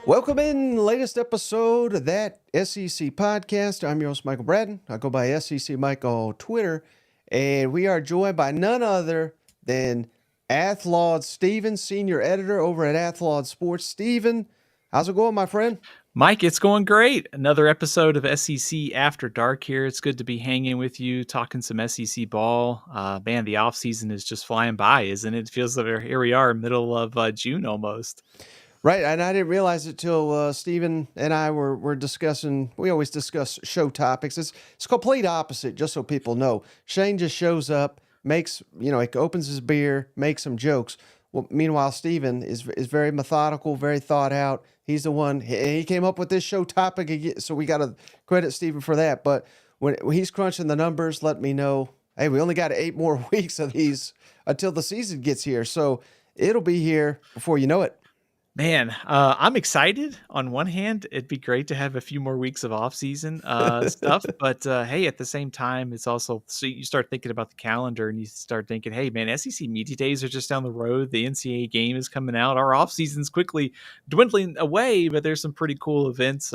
Welcome in, latest episode of that SEC podcast. I'm your host, Michael Braden. I go by SEC Mike on Twitter, and we are joined by none other than Athlon Steven, senior editor over at Athlon Sports. Steven, how's it going, my friend? Mike, it's going great. Another episode of SEC After Dark here. It's good to be hanging with you, talking some SEC ball. Man, the off season is just flying by, isn't it? It feels like here we are, middle of June almost. Right, and I didn't realize it till Steven and I were discussing. We always discuss show topics. It's complete opposite, just so people know. Shane just shows up, makes he opens his beer, makes some jokes. Well, meanwhile, Steven is very methodical, very thought out. He's the one. He came up with this show topic, so we got to credit Steven for that. But when he's crunching the numbers, let me know. Hey, we only got 8 more weeks of these until the season gets here, so it'll be here before you know it. Man, I'm excited. On one hand, it'd be great to have a few more weeks of off-season stuff, but hey, at the same time, it's also so you start thinking about the calendar and you start thinking, hey, man, SEC media days are just down the road. The NCAA game is coming out. Our off-season's quickly dwindling away, but there's some pretty cool events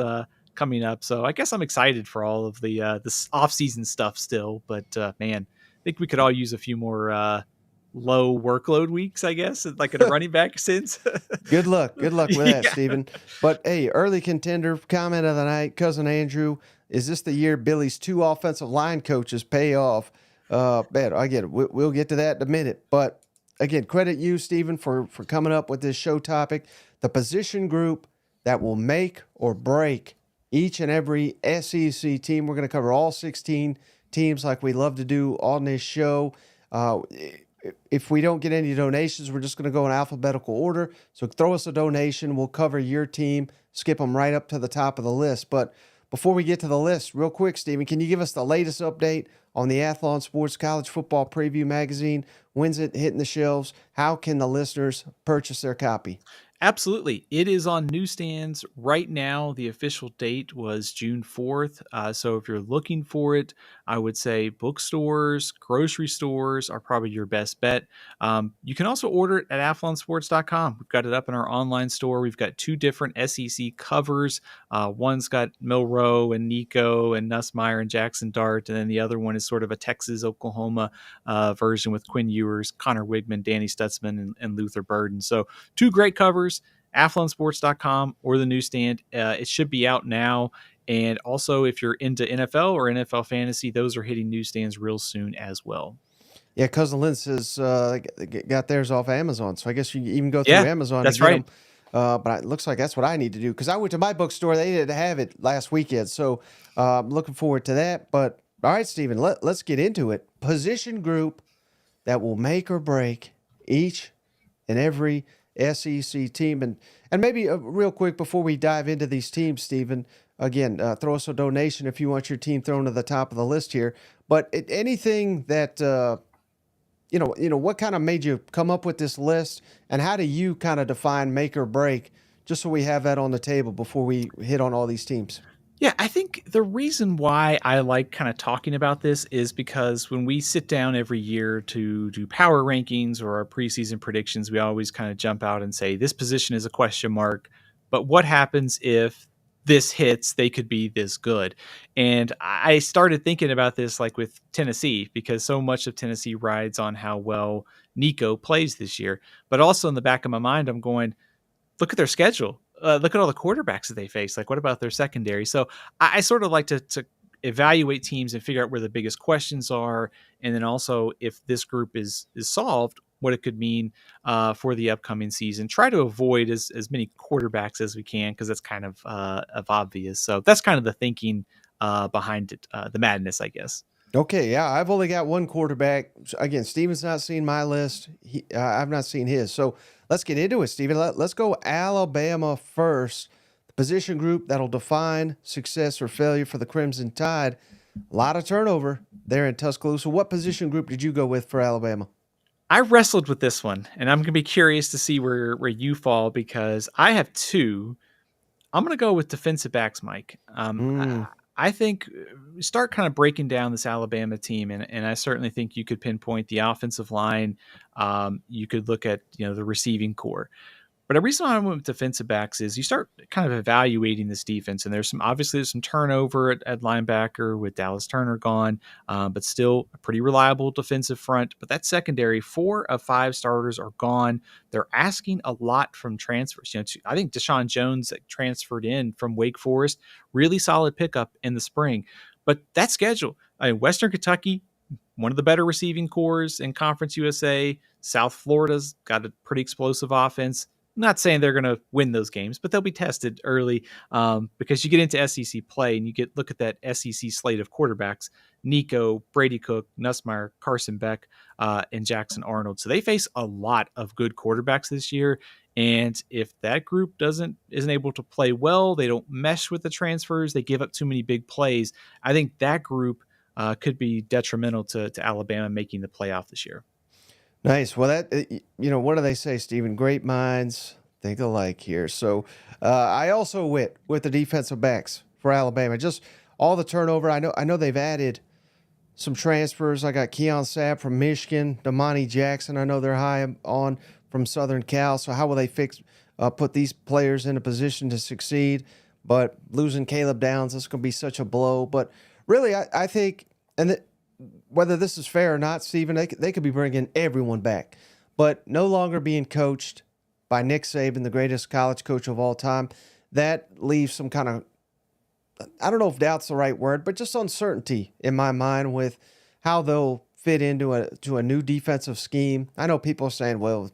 coming up. So I guess I'm excited for all of the this off-season stuff still. But man, I think we could all use a few more low workload weeks, I guess, like in a running back sense. Good luck with that, Yeah. Steven. But hey, early contender comment of the night, cousin Andrew. Is this the year Billy's 2 offensive line coaches pay off? Man, I get it. We'll get to that in a minute. But again, credit you, Steven, for coming up with this show topic. The position group that will make or break each and every SEC team. We're going to cover all 16 teams like we love to do on this show. If we don't get any donations, we're just going to go in alphabetical order. So throw us a donation. We'll cover your team, skip them right up to the top of the list. But before we get to the list, real quick, Steven, can you give us the latest update on the Athlon Sports College Football Preview Magazine? When's it hitting the shelves? How can the listeners purchase their copy? Absolutely. It is on newsstands right now. The official date was June 4th. So if you're looking for it, I would say bookstores, grocery stores are probably your best bet. You can also order it at athlonsports.com. We've got it up in our online store. We've got 2 different SEC covers. One's got Milroe and Nico and Nussmeier and Jackson Dart. And then the other one is sort of a Texas, Oklahoma version with Quinn Ewers, Connor Wigman, Danny Stutzman, and Luther Burden. So 2 great covers. athlonsports.com or the newsstand. It should be out now. And also, if you're into NFL or NFL fantasy, those are hitting newsstands real soon as well. Yeah, Cousin Lynn says got theirs off Amazon. So I guess you can even go through Yeah, Amazon that's to get right. them. But it looks like that's what I need to do because I went to my bookstore. They didn't have it last weekend. So I'm looking forward to that. But all right, Steven, let's get into it. Position group that will make or break each and every SEC team. And maybe real quick before we dive into these teams, Steven, again, throw us a donation if you want your team thrown to the top of the list here. But anything that, what kind of made you come up with this list and how do you kind of define make or break just so we have that on the table before we hit on all these teams? Yeah, I think the reason why I like kind of talking about this is because when we sit down every year to do power rankings or our preseason predictions, we always kind of jump out and say this position is a question mark. But what happens if this hits? They could be this good. And I started thinking about this like with Tennessee because so much of Tennessee rides on how well Nico plays this year. But also in the back of my mind, I'm going, look at their schedule. Look at all the quarterbacks that they face. Like, what about their secondary? So I sort of like to evaluate teams and figure out where the biggest questions are. And then also if this group is solved, what it could mean for the upcoming season. Try to avoid as many quarterbacks as we can because that's kind of obvious. So that's kind of the thinking behind it, the madness, I guess. Okay, yeah, I've only got one quarterback. Again, Steven's not seen my list. I've not seen his. So let's get into it, Steven. Let's go Alabama first. The position group that'll define success or failure for the Crimson Tide. A lot of turnover there in Tuscaloosa. What position group did you go with for Alabama? I wrestled with this one, and I'm going to be curious to see where you fall because I have 2. I'm going to go with defensive backs, Mike. I think start kind of breaking down this Alabama team, and I certainly think you could pinpoint the offensive line. You could look at the receiving core. But the reason why I went with defensive backs is you start kind of evaluating this defense, and there's some turnover at linebacker with Dallas Turner gone, but still a pretty reliable defensive front. But that secondary, 4 of 5 starters are gone. They're asking a lot from transfers. I think Deshaun Jones transferred in from Wake Forest, really solid pickup in the spring. But that schedule, Western Kentucky, one of the better receiving cores in Conference USA. South Florida's got a pretty explosive offense. I'm not saying they're going to win those games, but they'll be tested early because you get into SEC play and look at that SEC slate of quarterbacks: Nico, Brady Cook, Nussmeier, Carson Beck, and Jackson Arnold. So they face a lot of good quarterbacks this year. And if that group isn't able to play well, they don't mesh with the transfers, they give up too many big plays, I think that group could be detrimental to Alabama making the playoff this year. Nice. Well, what do they say, Stephen? Great minds think alike here. So I also went with the defensive backs for Alabama. Just all the turnover. I know they've added some transfers. I got Keon Sabb from Michigan, Damani Jackson. I know they're high on from Southern Cal. So how will they put these players in a position to succeed? But losing Caleb Downs, that's going to be such a blow. But really, I think, whether this is fair or not, Stephen, they could be bringing everyone back, but no longer being coached by Nick Saban, the greatest college coach of all time. That leaves some kind of, I don't know if doubt's the right word, but just uncertainty in my mind with how they'll fit into a new defensive scheme. I know people are saying, well,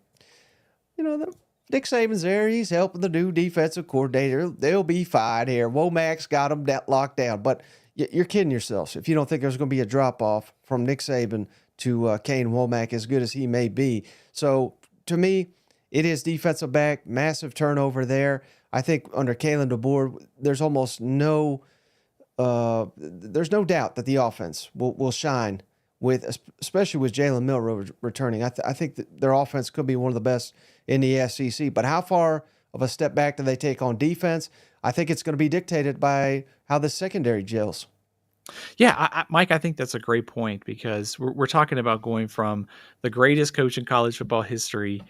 Nick Saban's there. He's helping the new defensive coordinator. They'll be fine here. Womack's got them locked down. But you're kidding yourselves if you don't think there's going to be a drop-off from Nick Saban to Kane Womack, as good as he may be. So, to me, it is defensive back, massive turnover there. I think under Kalen DeBoer, there's almost no doubt that the offense will shine, especially with Jalen Milroe returning. I think that their offense could be one of the best in the SEC. But how far of a step back do they take on defense? I think it's going to be dictated by how the secondary gels. Yeah, Mike, I think that's a great point because we're talking about going from the greatest coach in college football history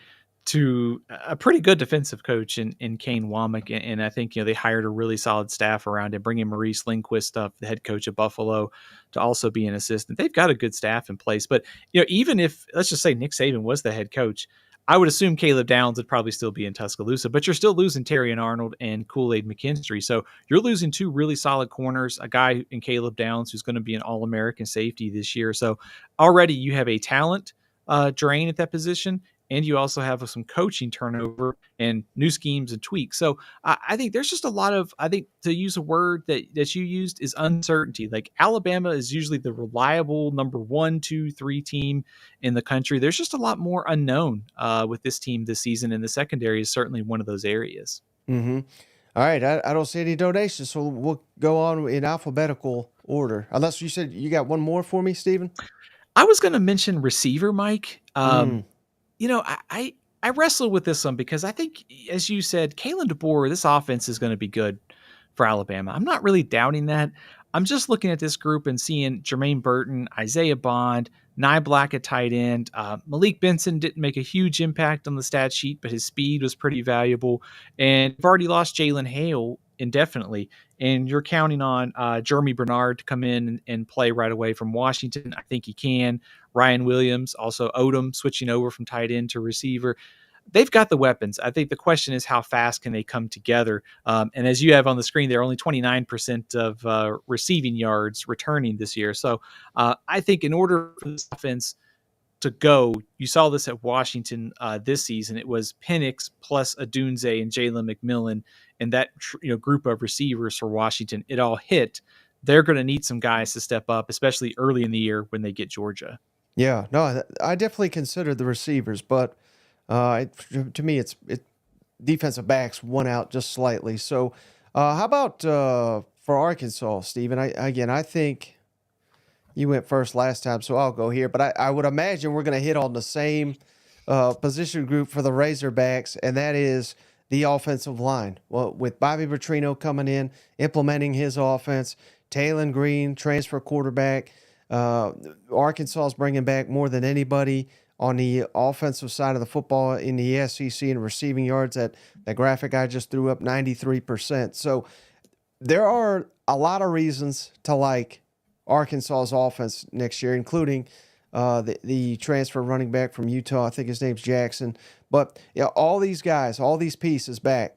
to a pretty good defensive coach in Kane Womack. And I think, they hired a really solid staff around him, bringing Maurice Lindquist up, the head coach of Buffalo, to also be an assistant. They've got a good staff in place. But, even if, let's just say Nick Saban was the head coach, I would assume Caleb Downs would probably still be in Tuscaloosa, but you're still losing Terrion Arnold and Kool-Aid McKinstry. So you're losing 2 really solid corners, a guy in Caleb Downs who's going to be an All-American safety this year. So already you have a talent drain at that position, and you also have some coaching turnover and new schemes and tweaks. So I think there's just a lot of, I think to use a word that you used is uncertainty. Like Alabama is usually the reliable number 1, 2, 3 team in the country. There's just a lot more unknown with this team this season, and the secondary is certainly one of those areas. Mm-hmm. All right. I don't see any donations, so we'll go on in alphabetical order. Unless you said you got one more for me, Stephen? I was going to mention receiver, Mike. I wrestle with this one because I think, as you said, Kalen DeBoer, this offense is going to be good for Alabama. I'm not really doubting that. I'm just looking at this group and seeing Jermaine Burton, Isaiah Bond, Nye Black at tight end. Malik Benson didn't make a huge impact on the stat sheet, but his speed was pretty valuable. And you've already lost Jalen Hale indefinitely, and you're counting on Jeremy Bernard to come in and play right away from Washington. I think he can. Ryan Williams, also Odom, switching over from tight end to receiver. They've got the weapons. I think the question is how fast can they come together? And as you have on the screen, they're only 29% of receiving yards returning this year. So I think in order for this offense to go, you saw this at Washington this season. It was Penix plus Adunze and Jalen McMillan and that group of receivers for Washington. It all hit. They're going to need some guys to step up, especially early in the year when they get Georgia. Yeah, no, I definitely considered the receivers, but to me, it's defensive backs won out just slightly. So, how about for Arkansas, Stephen? I think you went first last time, so I'll go here. But I would imagine we're going to hit on the same position group for the Razorbacks, and that is the offensive line. Well, with Bobby Petrino coming in, implementing his offense, Taylon Green, transfer quarterback. Arkansas is bringing back more than anybody on the offensive side of the football in the SEC in receiving yards. That graphic I just threw up, 93%. So there are a lot of reasons to like Arkansas's offense next year, including the transfer running back from Utah. I think his name's Jackson. But yeah, all these guys, all these pieces back,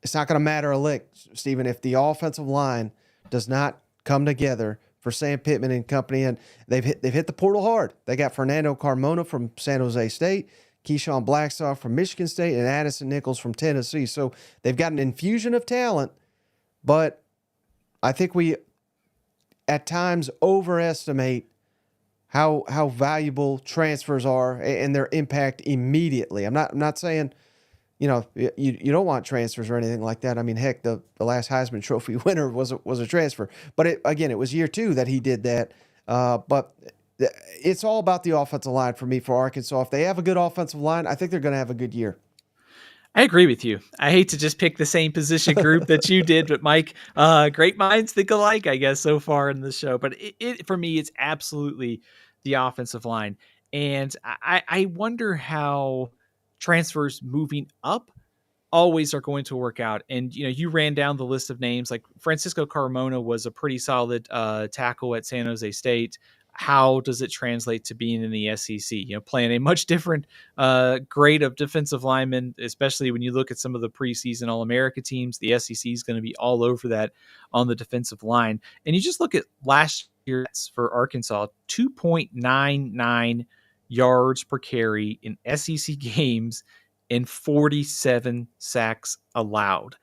it's not going to matter a lick, Stephen, if the offensive line does not come together for Sam Pittman and company. And they've hit the portal hard. They got Fernando Carmona from San Jose State, Keyshawn Blackstock from Michigan State, and Addison Nichols from Tennessee. So they've got an infusion of talent, but I think we at times overestimate how valuable transfers are and their impact immediately. I'm not saying, you don't want transfers or anything like that. I mean, heck, the last Heisman Trophy winner was a transfer. But it was year 2 that he did that. But it's all about the offensive line for me for Arkansas. If they have a good offensive line, I think they're going to have a good year. I agree with you. I hate to just pick the same position group that you did, but Mike, great minds think alike, I guess, so far in the show. But it for me, it's absolutely the offensive line. And I wonder how transfers moving up always are going to work out. And, you ran down the list of names. Like Francisco Carmona was a pretty solid tackle at San Jose State. How does it translate to being in the SEC? Playing a much different grade of defensive linemen, especially when you look at some of the preseason All-America teams. The SEC is going to be all over that on the defensive line. And you just look at last year for Arkansas, 2.99 yards per carry in SEC games and 47 sacks allowed.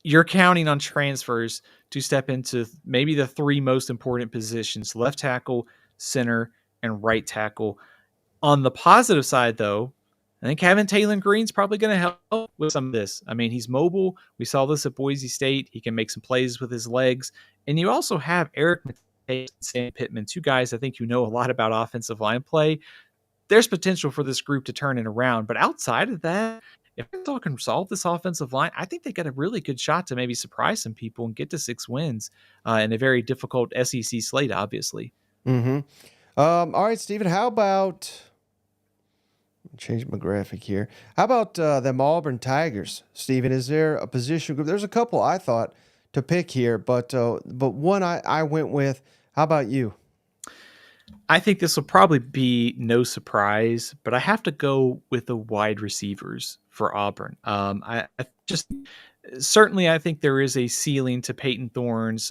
You're counting on transfers to step into maybe the 3 most important positions: left tackle, center, and right tackle. On the positive side, though, I think having Taylor Green's probably going to help with some of this. I mean, he's mobile. We saw this at Boise State. He can make some plays with his legs. And you also have Eric McTay and Sam Pittman, 2 guys I think a lot about offensive line play. There's potential for this group to turn it around. But outside of that, if Arkansas can solve this offensive line, I think they got a really good shot to maybe surprise some people and get to 6 wins in a very difficult SEC slate, obviously. Mm-hmm. All right, Stephen, how about change my graphic here? How about them Auburn Tigers, Stephen? Is there a position group? There's a couple I thought to pick here, but one I went with. How about you? I think this will probably be no surprise, but I have to go with the wide receivers for Auburn. I certainly think there is a ceiling to Peyton Thorne's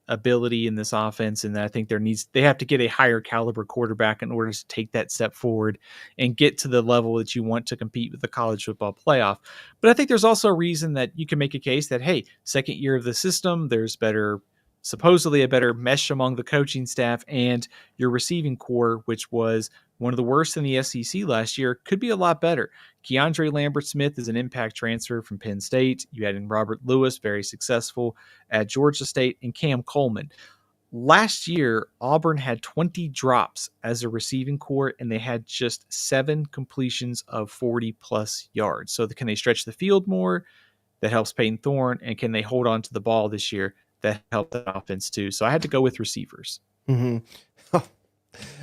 ability in this offense, and I think they have to get a higher caliber quarterback in order to take that step forward and get to the level that you want to compete with the college football playoff. But I think there's also a reason that you can make a case that, hey, second year of the system, there's supposedly a better mesh among the coaching staff, and your receiving core, which was one of the worst in the SEC last year, could be a lot better. Keandre Lambert-Smith is an impact transfer from Penn State. You had in Robert Lewis, very successful at Georgia State, and Cam Coleman. Last year, Auburn had 20 drops as a receiving core, and they had just 7 completions of 40-plus yards. So can they stretch the field more? That helps Peyton Thorne. And can they hold on to the ball this year? That helped the offense too. So I had to go with receivers. Mm-hmm.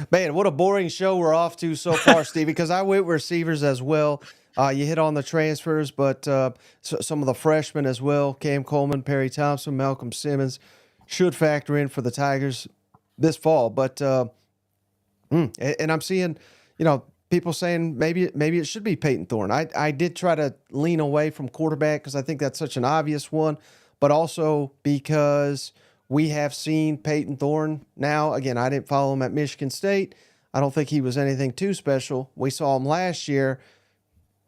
Man, what a boring show we're off to so far, Stevie, because I went receivers as well. You hit on the transfers, but some of the freshmen as well. Cam Coleman, Perry Thompson, Malcolm Simmons should factor in for the Tigers this fall. But and I'm seeing, people saying maybe it should be Peyton Thorne. I did try to lean away from quarterback because I think that's such an obvious one, but also because we have seen Peyton Thorne now. Again, I didn't follow him at Michigan State. I don't think he was anything too special. We saw him last year.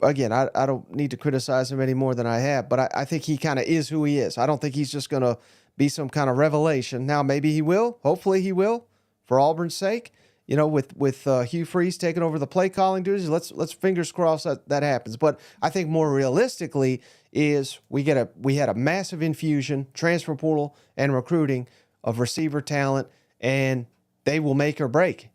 Again, I don't need to criticize him any more than I have, but I think he kind of is who he is. I don't think he's just going to be some kind of revelation. Now, maybe he will. Hopefully he will, for Auburn's sake. With Hugh Freeze taking over the play calling duties, let's fingers crossed that happens. But I think more realistically is we had a massive infusion, transfer portal and recruiting of receiver talent, and they will make or break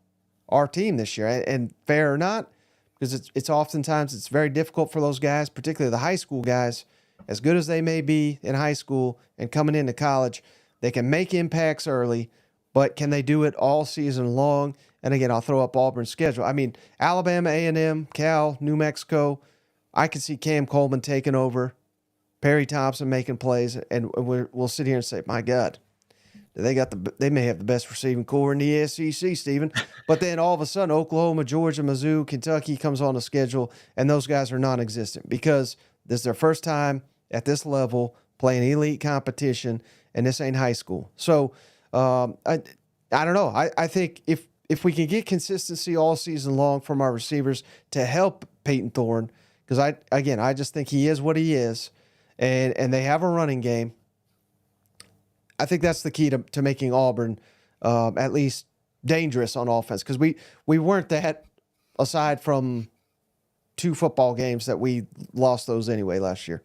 our team this year. And fair or not, because it's oftentimes it's very difficult for those guys, particularly the high school guys, as good as they may be in high school and coming into college, they can make impacts early, but can they do it all season long? And again, I'll throw up Auburn's schedule. I mean, Alabama, A&M, Cal, New Mexico. I can see Cam Coleman taking over, Perry Thompson making plays, and we'll sit here and say, my God, they may have the best receiving core in the SEC, Stephen. But then all of a sudden, Oklahoma, Georgia, Mizzou, Kentucky comes on the schedule, and those guys are non-existent because this is their first time at this level playing elite competition, and this ain't high school. So I don't know. I think if we can get consistency all season long from our receivers to help Peyton Thorne, because I just think he is what he is, and they have a running game. I think that's the key to making Auburn at least dangerous on offense, because we weren't that, aside from 2 football games that we lost those anyway last year.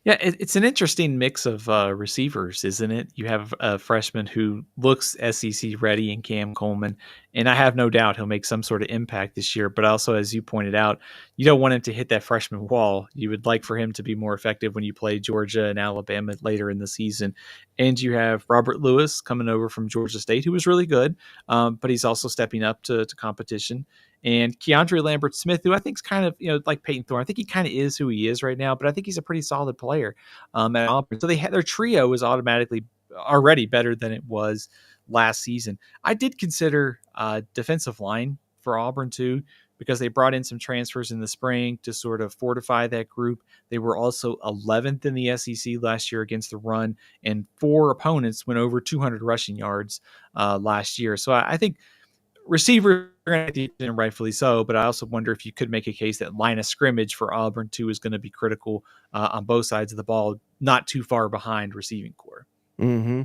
Yeah, it's an interesting mix of receivers, isn't it? You have a freshman who looks SEC ready in Cam Coleman, and I have no doubt he'll make some sort of impact this year. But also, as you pointed out, you don't want him to hit that freshman wall. You would like for him to be more effective when you play Georgia and Alabama later in the season. And you have Robert Lewis coming over from Georgia State, who was really good, but he's also stepping up to competition. And Keandre Lambert Smith, who I think is kind of, like Peyton Thorne. I think he kind of is who he is right now, but I think he's a pretty solid player at Auburn. So their trio is automatically already better than it was last season. I did consider defensive line for Auburn too, because they brought in some transfers in the spring to sort of fortify that group. They were also 11th in the SEC last year against the run, and 4 opponents went over 200 rushing yards last year. So I think receivers are going to, and rightfully so, but I also wonder if you could make a case that line of scrimmage for Auburn too is going to be critical on both sides of the ball, not too far behind receiving core. Mm-hmm.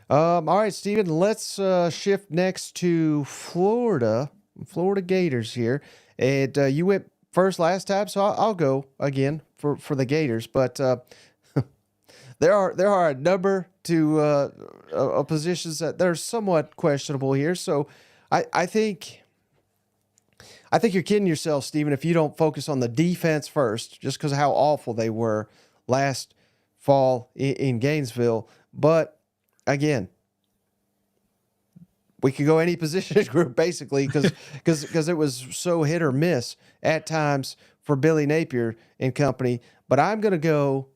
All right, Stephen, let's shift next to Florida Gators here. And you went first last time, so I'll go again for the Gators. But there are a number of positions that they're somewhat questionable here. So I think you're kidding yourself, Stephen, if you don't focus on the defense first, just because of how awful they were last fall in Gainesville. But again, we could go any position group basically because it was so hit or miss at times for Billy Napier and company. But I'm going to go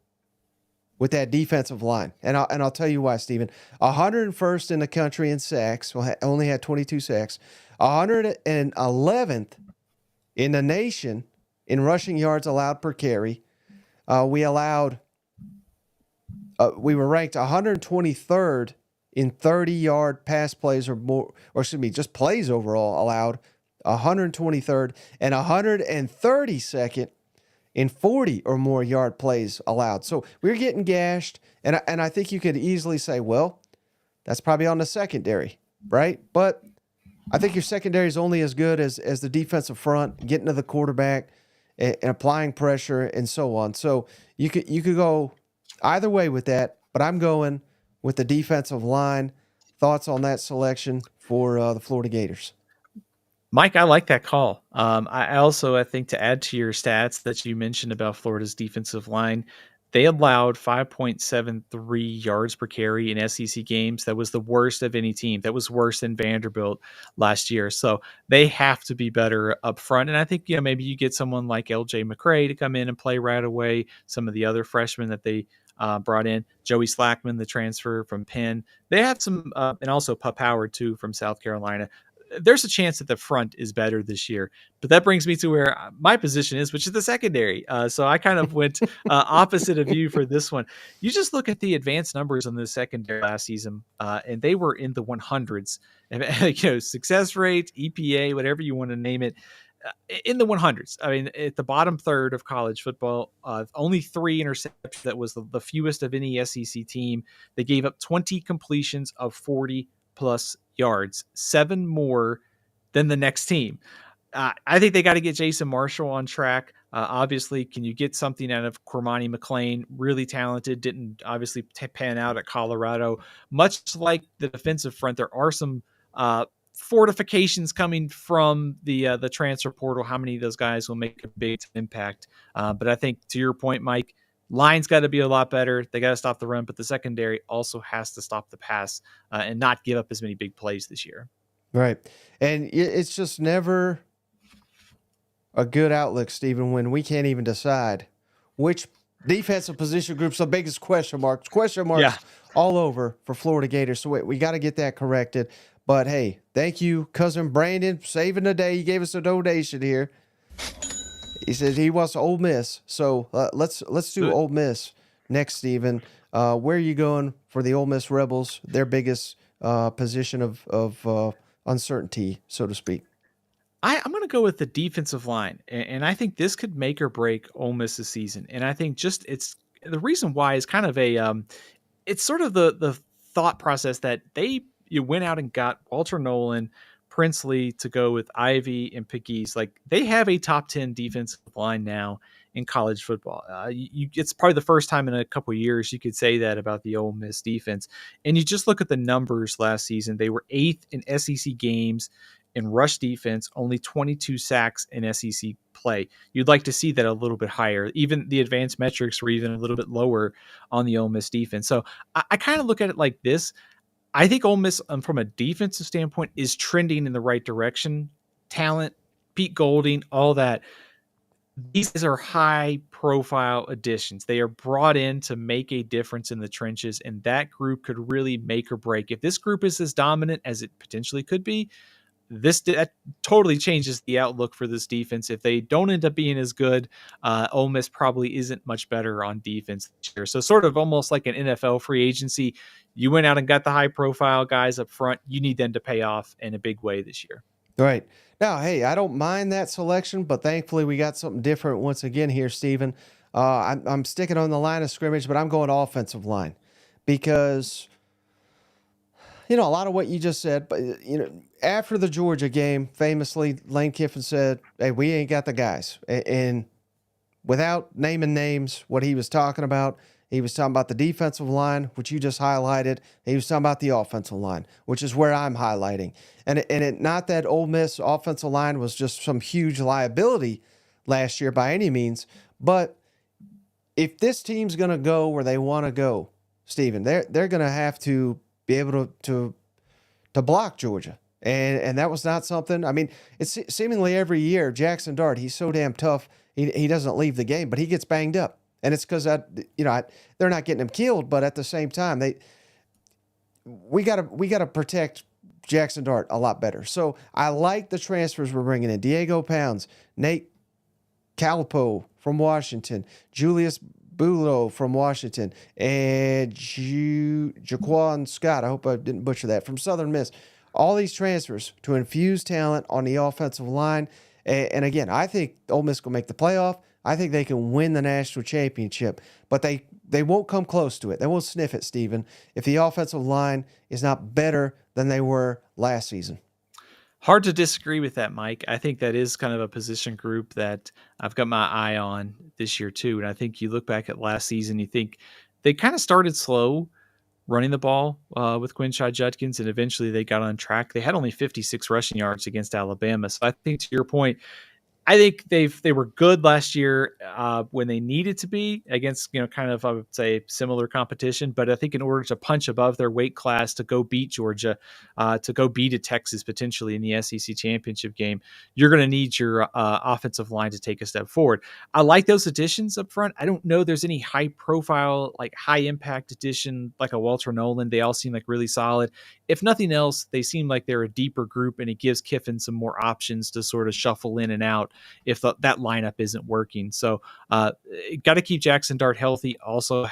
with that defensive line, and I'll tell you why, Stephen. 101st in the country in sacks. Well, only had 22 sacks. 111th in the nation in rushing yards allowed per carry. We were ranked 123rd in 30-yard pass plays or more, or excuse me, just plays overall allowed. 123rd and 132nd in 40 or more yard plays allowed. So we were getting gashed, and I think you could easily say, well, that's probably on the secondary, right? But I think your secondary is only as good as the defensive front, getting to the quarterback and applying pressure and so on. So you could go either way with that, but I'm going with the defensive line. Thoughts on that selection for the Florida Gators? Mike, I like that call. I think to add to your stats that you mentioned about Florida's defensive line, they allowed 5.73 yards per carry in SEC games. That was the worst of any team. That was worse than Vanderbilt last year. So they have to be better up front. And I think, maybe you get someone like LJ McCray to come in and play right away. Some of the other freshmen that they brought in, Joey Slackman, the transfer from Penn. They have some, and also Pup Howard too from South Carolina. There's a chance that the front is better this year. But that brings me to where my position is, which is the secondary. So I kind of went opposite of you for this one. You just look at the advanced numbers on the secondary last season, and they were in the 100s. Success rate, EPA, whatever you want to name it, in the 100s. I mean, at the bottom third of college football, only 3 interceptions. That was the fewest of any SEC team. They gave up 20 completions of 40 plus yards, 7 more than the next team. I think they got to get Jason Marshall on track. Obviously, can you get something out of Cormani McClain? Really talented, didn't obviously pan out at Colorado. Much like the defensive front, there are some fortifications coming from the transfer portal. How many of those guys will make a big impact? But I think, to your point, Mike, line's got to be a lot better. They got to stop the run, but the secondary also has to stop the pass and not give up as many big plays this year. Right. And it's just never a good outlook, Stephen, when we can't even decide which defensive position group's the biggest question marks. Question Yeah. marks all over for Florida Gators. So we got to get that corrected. But hey, thank you, cousin Brandon, saving the day. He gave us a donation here. He says he wants Ole Miss. So let's do Ole Miss next, Stephen. Where are you going for the Ole Miss Rebels? Their biggest position of uncertainty, so to speak. I'm going to go with the defensive line, and I think this could make or break Ole Miss's season. And I think just it's the reason why is kind of it's sort of the thought process that you went out and got Walter Nolan, Princely to go with Ivy and Pickeys. Like they have a top 10 defensive line now in college football. It's probably the first time in a couple of years you could say that about the Ole Miss defense. And you just look at the numbers last season; they were 8th in SEC games in rush defense, only 22 sacks in SEC play. You'd like to see that a little bit higher. Even the advanced metrics were even a little bit lower on the Ole Miss defense. So I kind of look at it like this. I think Ole Miss, from a defensive standpoint, is trending in the right direction. Talent, Pete Golding, all that. These are high profile additions. They are brought in to make a difference in the trenches, and that group could really make or break. If this group is as dominant as it potentially could be, that totally changes the outlook for this defense. If they don't end up being as good, Ole Miss probably isn't much better on defense this year. So sort of almost like an NFL free agency. You went out and got the high profile guys up front. You need them to pay off in a big way this year. Right. Now, hey, I don't mind that selection, but thankfully we got something different once again here, Stephen. I'm sticking on the line of scrimmage, but I'm going offensive line because, a lot of what you just said, but, after the Georgia game, famously, Lane Kiffin said, hey, we ain't got the guys. And without naming names, what he was talking about, he was talking about the defensive line, which you just highlighted. He was talking about the offensive line, which is where I'm highlighting. And not that Ole Miss offensive line was just some huge liability last year by any means, but if this team's going to go where they want to go, Stephen, they're going to have to be able to block Georgia. And that was not something. I mean, it's seemingly every year Jackson Dart, he's so damn tough. He doesn't leave the game, but he gets banged up. And it's because they're not getting him killed, but at the same time, we gotta protect Jackson Dart a lot better. So I like the transfers we're bringing in: Diego Pounds, Nate Calpo from Washington, Julius Bulow from Washington, and Jaquan Scott. I hope I didn't butcher that, from Southern Miss. All these transfers to infuse talent on the offensive line. And again, I think Ole Miss will make the playoff. I think they can win the national championship, but they won't come close to it. They won't sniff it, Stephen, if the offensive line is not better than they were last season. Hard to disagree with that, Mike. I think that is kind of a position group that I've got my eye on this year too. And I think you look back at last season, you think they kind of started slow running the ball with Quinshad Judkins, and eventually they got on track. They had only 56 rushing yards against Alabama. So I think, to your point, I think they were good last year when they needed to be against, kind of, I would say, similar competition. But I think in order to punch above their weight class, to go beat Georgia, to go beat a Texas potentially in the SEC championship game, you're going to need your offensive line to take a step forward. I like those additions up front. I don't know there's any high profile, like high impact addition like a Walter Nolan. They all seem like really solid. If nothing else, they seem like they're a deeper group, and it gives Kiffin some more options to sort of shuffle in and out if that lineup isn't working. So got to keep Jackson Dart healthy. Also,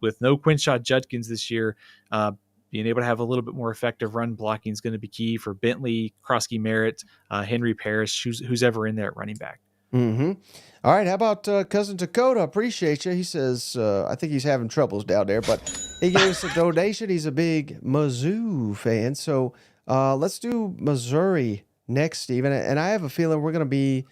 with no Quinshad Judkins this year, being able to have a little bit more effective run blocking is going to be key for Bentley, Krosky Merritt, Henry Parrish, who's ever in there at running back. Mm-hmm. All right. How about cousin Dakota? Appreciate you. He says, I think he's having troubles down there, but he gave us a donation. He's a big Mizzou fan. So let's do Missouri next, Stephen. And I have a feeling we're going to be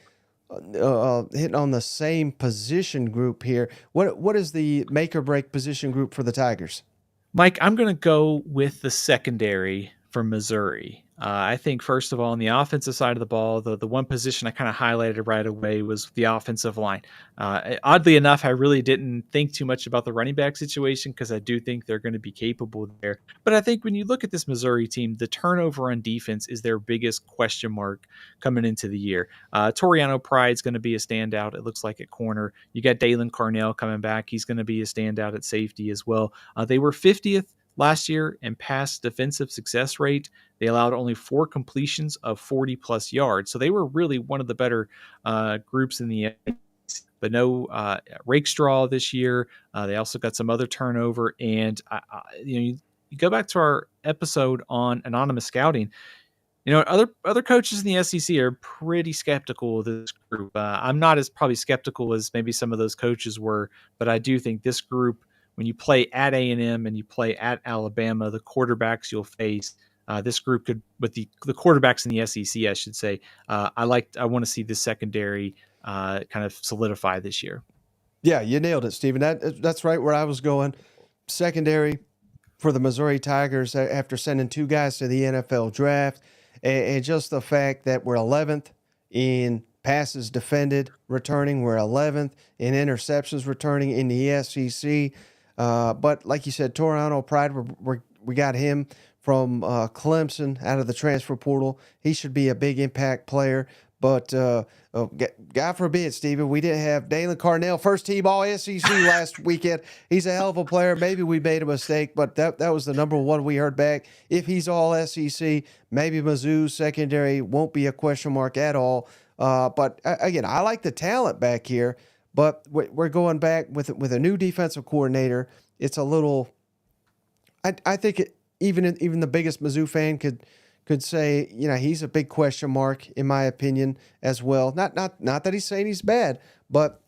hitting on the same position group here. What is the make or break position group for the Tigers? Mike, I'm going to go with the secondary for Missouri. I think, first of all, on the offensive side of the ball, the one position I kind of highlighted right away was the offensive line. Oddly enough, I really didn't think too much about the running back situation because I do think they're going to be capable there. But I think when you look at this Missouri team, the turnover on defense is their biggest question mark coming into the year. Toriano Pride's going to be a standout, it looks like, at corner. You got Dalen Carnell coming back. He's going to be a standout at safety as well. They were 50th last year in pass defensive success rate. They allowed only 4 completions of 40-plus yards. So they were really one of the better groups in the but no Rakestraw this year. They also got some other turnover. And, you go back to our episode on anonymous scouting. Other coaches in the SEC are pretty skeptical of this group. I'm not as probably skeptical as maybe some of those coaches were, but I do think this group, when you play at A&M and you play at Alabama, the quarterbacks you'll face, this group could, with the quarterbacks in the SEC, I should say, I want to see the secondary kind of solidify this year. Yeah, you nailed it, Stephen. That's right where I was going. Secondary for the Missouri Tigers after sending 2 guys to the NFL draft, and just the fact that we're 11th in passes defended returning, we're 11th in interceptions returning in the SEC. But like you said, Toriano Pride, we got him from Clemson out of the transfer portal. He should be a big impact player. But God forbid, Stephen, we didn't have Dalen Carnell, first team all SEC last weekend. He's a hell of a player. Maybe we made a mistake, but that was the number one we heard back. If he's all SEC, maybe Mizzou's secondary won't be a question mark at all. But again, I like the talent back here, but we're going back with a new defensive coordinator. It's a little, I think even the biggest Mizzou fan could say, he's a big question mark in my opinion as well. Not that he's saying he's bad, but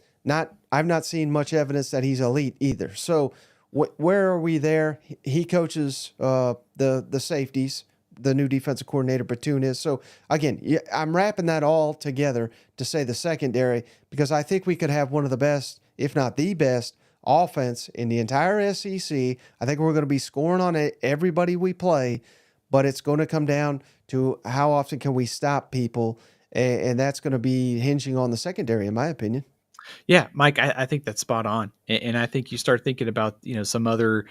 I've not seen much evidence that he's elite either. So where are we there? He coaches the safeties, the new defensive coordinator Batoon is. So again, I'm wrapping that all together to say the secondary, because I think we could have one of the best, if not the best, offense in the entire SEC. I think we're going to be scoring on everybody we play, but it's going to come down to how often can we stop people, and that's going to be hinging on the secondary, in my opinion. Yeah, Mike, I think that's spot on. And I think you start thinking about, some other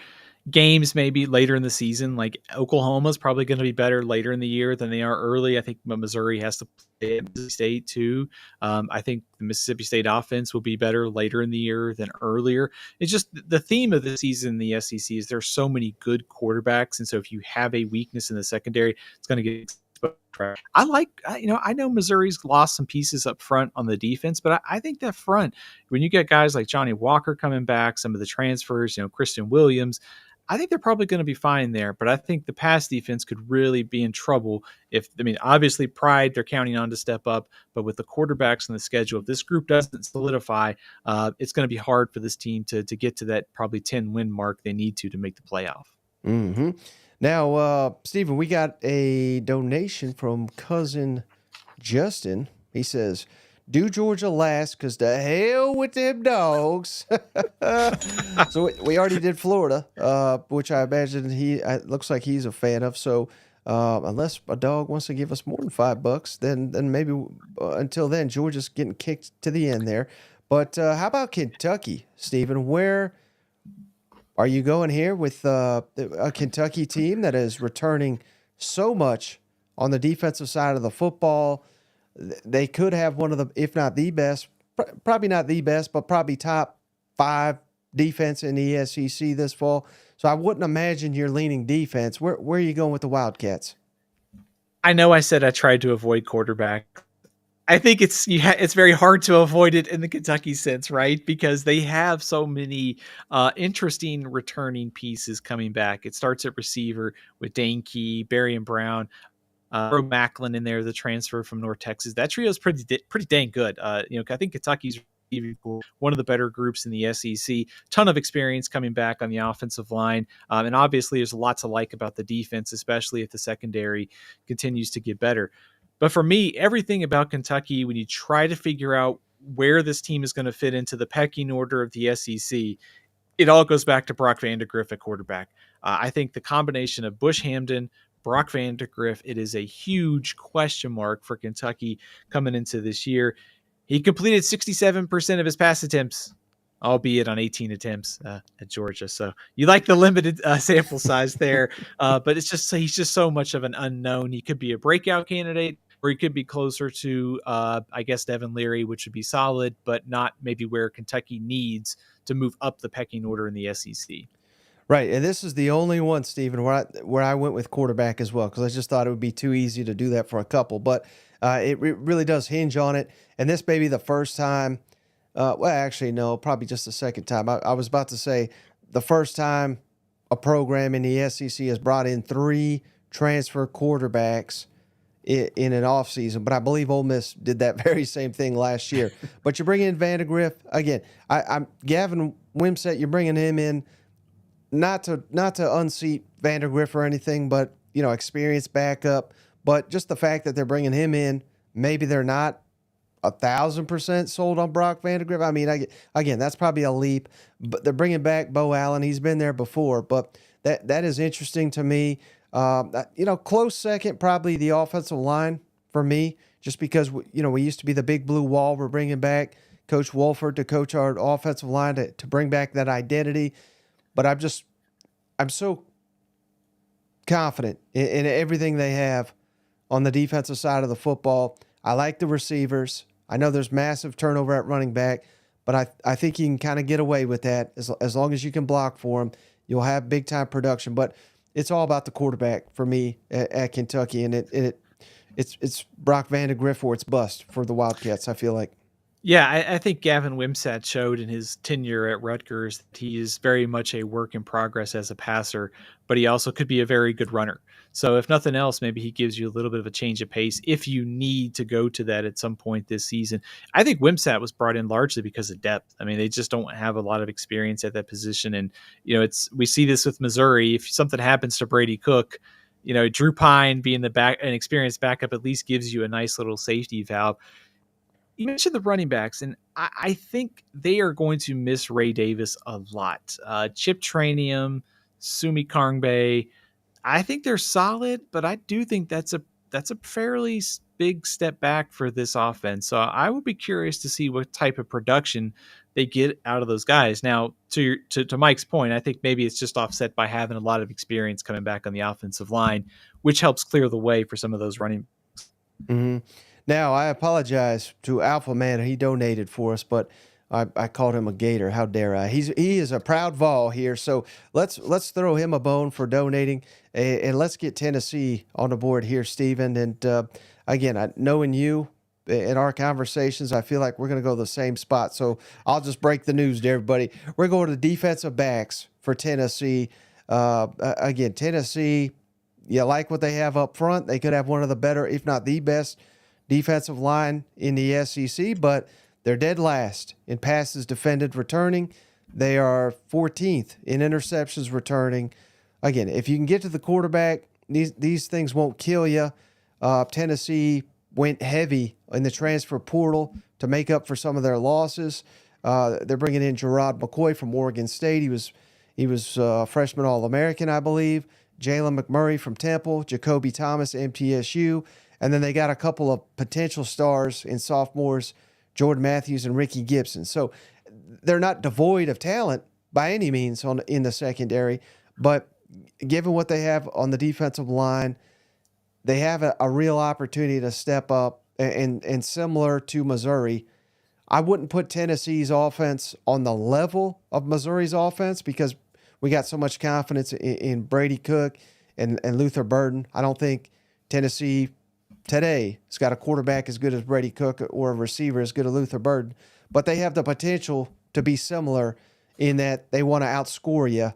games maybe later in the season, like Oklahoma's probably going to be better later in the year than they are early. I think Missouri has to play at Mississippi State too. I think the Mississippi State offense will be better later in the year than earlier. It's just the theme of the season in the SEC is there's so many good quarterbacks. And so if you have a weakness in the secondary, it's going to get exposed. I know Missouri's lost some pieces up front on the defense, but I think that front, when you get guys like Johnny Walker coming back, some of the transfers, Christian Williams, I think they're probably going to be fine there. But I think the pass defense could really be in trouble obviously Pride, they're counting on to step up, but with the quarterbacks on the schedule, if this group doesn't solidify, it's going to be hard for this team to get to that probably 10-win mark they need to make the playoff. Mm-hmm. Now, Stephen, we got a donation from cousin Justin. He says, do Georgia last, because the hell with them dogs. So we already did Florida, which I imagine it looks like he's a fan of. So unless a dog wants to give us more than $5, then maybe until then, Georgia's getting kicked to the end there. But how about Kentucky, Stephen? Where are you going here with a Kentucky team that is returning so much on the defensive side of the football? They could have one of the, if not the best, probably not the best, but probably top 5 defense in the SEC this fall. So I wouldn't imagine you're leaning defense. Where are you going with the Wildcats? I know I said I tried to avoid quarterback. I think it's very hard to avoid it in the Kentucky sense, right? Because they have so many interesting returning pieces coming back. It starts at receiver with Dane Key, Barry and Brown, Macklin in there, the transfer from North Texas. That trio is pretty dang good. I think Kentucky's one of the better groups in the SEC. Ton of experience coming back on the offensive line, and obviously there's a lot to like about the defense, especially if the secondary continues to get better. But for me, everything about Kentucky, when you try to figure out where this team is going to fit into the pecking order of the SEC, it all goes back to Brock Vandagriff at quarterback. I think the combination of Bush Hamden, Brock Vandagriff, it is a huge question mark for Kentucky coming into this year. He completed 67% of his pass attempts, albeit on 18 attempts at Georgia. So you like the limited sample size there, but he's just so much of an unknown. He could be a breakout candidate, or he could be closer to, I guess, Devin Leary, which would be solid, but not maybe where Kentucky needs to move up the pecking order in the SEC. Right, and this is the only one, Stephen, where I went with quarterback as well, because I just thought it would be too easy to do that for a couple. But it really does hinge on it, and this may be the first time. Well, actually, no, probably just the second time. I was about to say the first time a program in the SEC has brought in 3 transfer quarterbacks in an offseason, but I believe Ole Miss did that very same thing last year. But you bring in Vandagriff again. I'm Gavin Wimsatt. You're bringing him in. Not to unseat Vandagriff or anything, but experienced backup. But just the fact that they're bringing him in, maybe they're not 1,000% sold on Brock Vandagriff. I mean, again, that's probably a leap. But they're bringing back Bo Allen. He's been there before, but that is interesting to me. Close second, probably the offensive line for me, just because we used to be the big blue wall. We're bringing back Coach Wolford to coach our offensive line to bring back that identity. But I'm so confident in everything they have on the defensive side of the football. I like the receivers. I know there's massive turnover at running back, but I think you can kind of get away with that as long as you can block for them. You'll have big time production, but it's all about the quarterback for me at Kentucky, and it's Brock Vandagriff or it's bust for the Wildcats. I feel like. Yeah, I think Gavin Wimsatt showed in his tenure at Rutgers that he is very much a work in progress as a passer, but he also could be a very good runner. So if nothing else, maybe he gives you a little bit of a change of pace if you need to go to that at some point this season. I think Wimsatt was brought in largely because of depth. I mean, they just don't have a lot of experience at that position. And, we see this with Missouri. If something happens to Brady Cook, Drew Pine being an experienced backup at least gives you a nice little safety valve. You mentioned the running backs, and I think they are going to miss Ray Davis a lot. Chip Trainium, Sumi Kangbe, I think they're solid, but I do think that's a fairly big step back for this offense. So I would be curious to see what type of production they get out of those guys. Now, to Mike's point, I think maybe it's just offset by having a lot of experience coming back on the offensive line, which helps clear the way for some of those running. Mm-hmm. Now, I apologize to Alpha Man. He donated for us, but I called him a Gator. How dare I? He is a proud Vol here, so let's throw him a bone for donating, and let's get Tennessee on the board here, Stephen. And again, knowing you in our conversations, I feel like we're going to go to the same spot. So I'll just break the news to everybody. We're going to defensive backs for Tennessee. Again, Tennessee, you like what they have up front. They could have one of the better, if not the best, defensive line in the SEC, but they're dead last in passes defended returning. They are 14th in interceptions returning. Again, if you can get to the quarterback, these things won't kill you. Tennessee went heavy in the transfer portal to make up for some of their losses. They're bringing in Gerard McCoy from Oregon State. He was freshman All-American, I believe. Jalen McMurray from Temple, Jacoby Thomas, MTSU. And then they got a couple of potential stars in sophomores, Jordan Matthews and Ricky Gibson. So they're not devoid of talent by any means in the secondary, but given what they have on the defensive line, they have a real opportunity to step up. And similar to Missouri, I wouldn't put Tennessee's offense on the level of Missouri's offense because we got so much confidence in Brady Cook and Luther Burden. I don't think Tennessee today has got a quarterback as good as Brady Cook or a receiver as good as Luther Burden, but they have the potential to be similar in that they want to outscore you,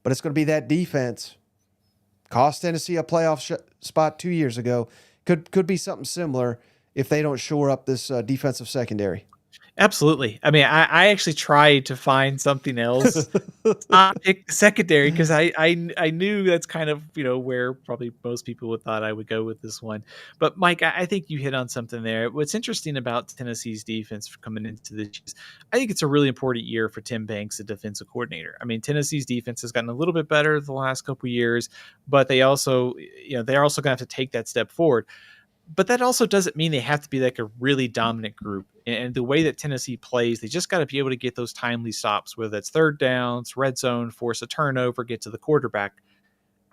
but it's going to be that defense. Cost Tennessee a playoff spot 2 years ago. Could be something similar if they don't shore up this defensive secondary. Absolutely. I mean, I actually tried to find something else. I picked the secondary because I knew that's kind of, where probably most people would thought I would go with this one. But Mike, I think you hit on something there. What's interesting about Tennessee's defense for coming into this, I think it's a really important year for Tim Banks, the defensive coordinator. I mean, Tennessee's defense has gotten a little bit better the last couple of years, but they're also going to have to take that step forward. But that also doesn't mean they have to be like a really dominant group. And the way that Tennessee plays, they just got to be able to get those timely stops, whether that's third downs, red zone, force a turnover, get to the quarterback.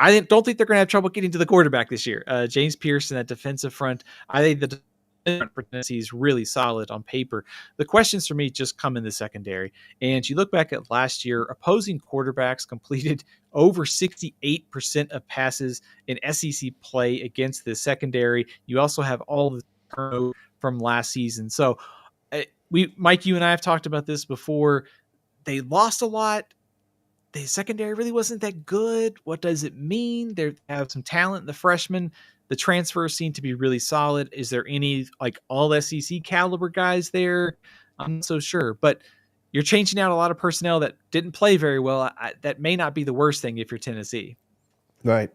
Don't think they're going to have trouble getting to the quarterback this year. James Pearson, that defensive front, I think the defensive front for Tennessee is really solid on paper. The questions for me just come in the secondary. And you look back at last year, opposing quarterbacks completed over 68% of passes in SEC play against the secondary. You also have all the turnover from last season. So, Mike, you and I have talked about this before. They lost a lot. The secondary really wasn't that good. What does it mean? They have some talent in the freshmen. The transfers seem to be really solid. Is there any like all SEC caliber guys there? I'm not so sure, but you're changing out a lot of personnel that didn't play very well. That may not be the worst thing if you're Tennessee. Right.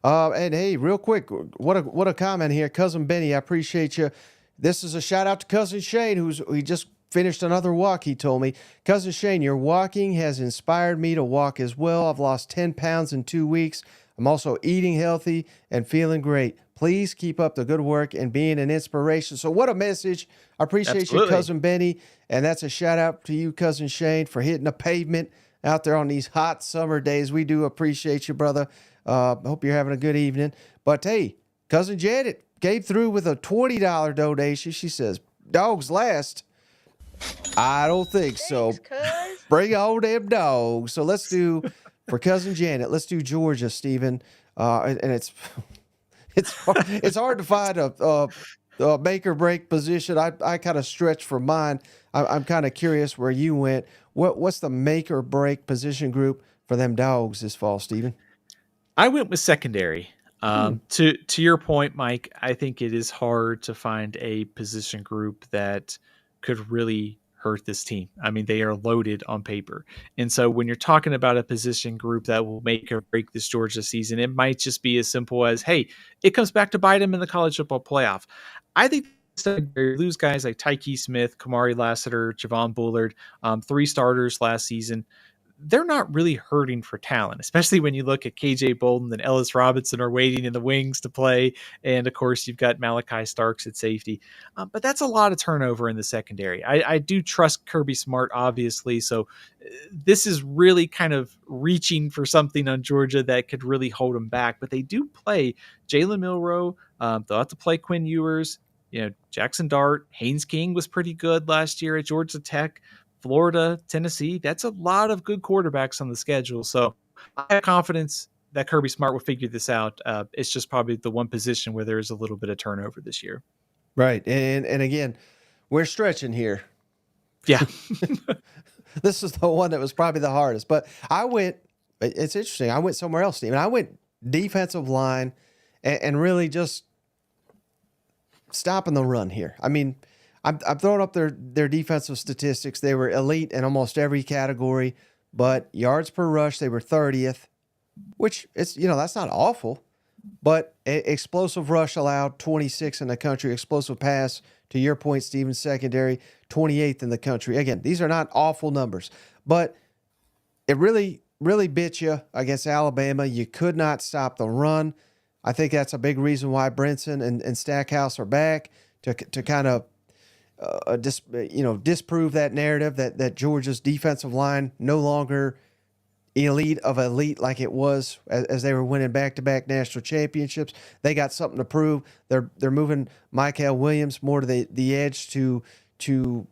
And hey, real quick, what a comment here, Cousin Benny. I appreciate you. This is a shout out to Cousin Shane, he just finished another walk. He told me, Cousin Shane, your walking has inspired me to walk as well. I've lost 10 pounds in 2 weeks. I'm also eating healthy and feeling great. Please keep up the good work and being an inspiration. So what a message. I appreciate Absolutely. you, Cousin Benny. And that's a shout out to you, Cousin Shane, for hitting the pavement out there on these hot summer days. We do appreciate you, brother. Hope you're having a good evening. But hey, Cousin Janet came through with a $20 donation. She says, dogs last. I don't think so. Bring on them dogs. So let's do, for Cousin Janet, let's do Georgia, Stephen. And it's hard to find a make or break position. I kind of stretch for mine. I'm kind of curious where you went. What's the make or break position group for them dogs this fall, Stephen? I went with secondary. To your point, Mike, I think it is hard to find a position group that could really hurt this team. I mean, they are loaded on paper. And so when you're talking about a position group that will make or break this Georgia season, it might just be as simple as, hey, it comes back to bite them in the college football playoff. I think they lose guys like Tyke Smith, Kamari Lassiter, Javon Bullard, 3 starters last season. They're not really hurting for talent, especially when you look at KJ Bolden and Ellis Robinson are waiting in the wings to play. And of course, you've got Malachi Starks at safety. But that's a lot of turnover in the secondary. I do trust Kirby Smart, obviously. So this is really kind of reaching for something on Georgia that could really hold them back. But they do play Jalen Milroe. They'll have to play Quinn Ewers. Jackson Dart. Haynes King was pretty good last year at Georgia Tech. Florida, Tennessee, that's a lot of good quarterbacks on the schedule. So I have confidence that Kirby Smart will figure this out. It's just probably the one position where there is a little bit of turnover this year. Right. And again, we're stretching here. Yeah. This is the one that was probably the hardest. But it's interesting. I went somewhere else, Steve. I went defensive line and really just stopping the run here. I mean, I'm throwing up their defensive statistics. They were elite in almost every category, but yards per rush, they were 30th, which that's not awful, but explosive rush allowed 26 in the country. Explosive pass, to your point, Stephen, secondary, 28th in the country. Again, these are not awful numbers, but it really, really bit you against Alabama. You could not stop the run. I think that's a big reason why Brinson and Stackhouse are back to kind of disprove that narrative that Georgia's defensive line no longer elite of elite like it was as they were winning back-to-back national championships. They got something to prove. They're moving Michael Williams more to the edge to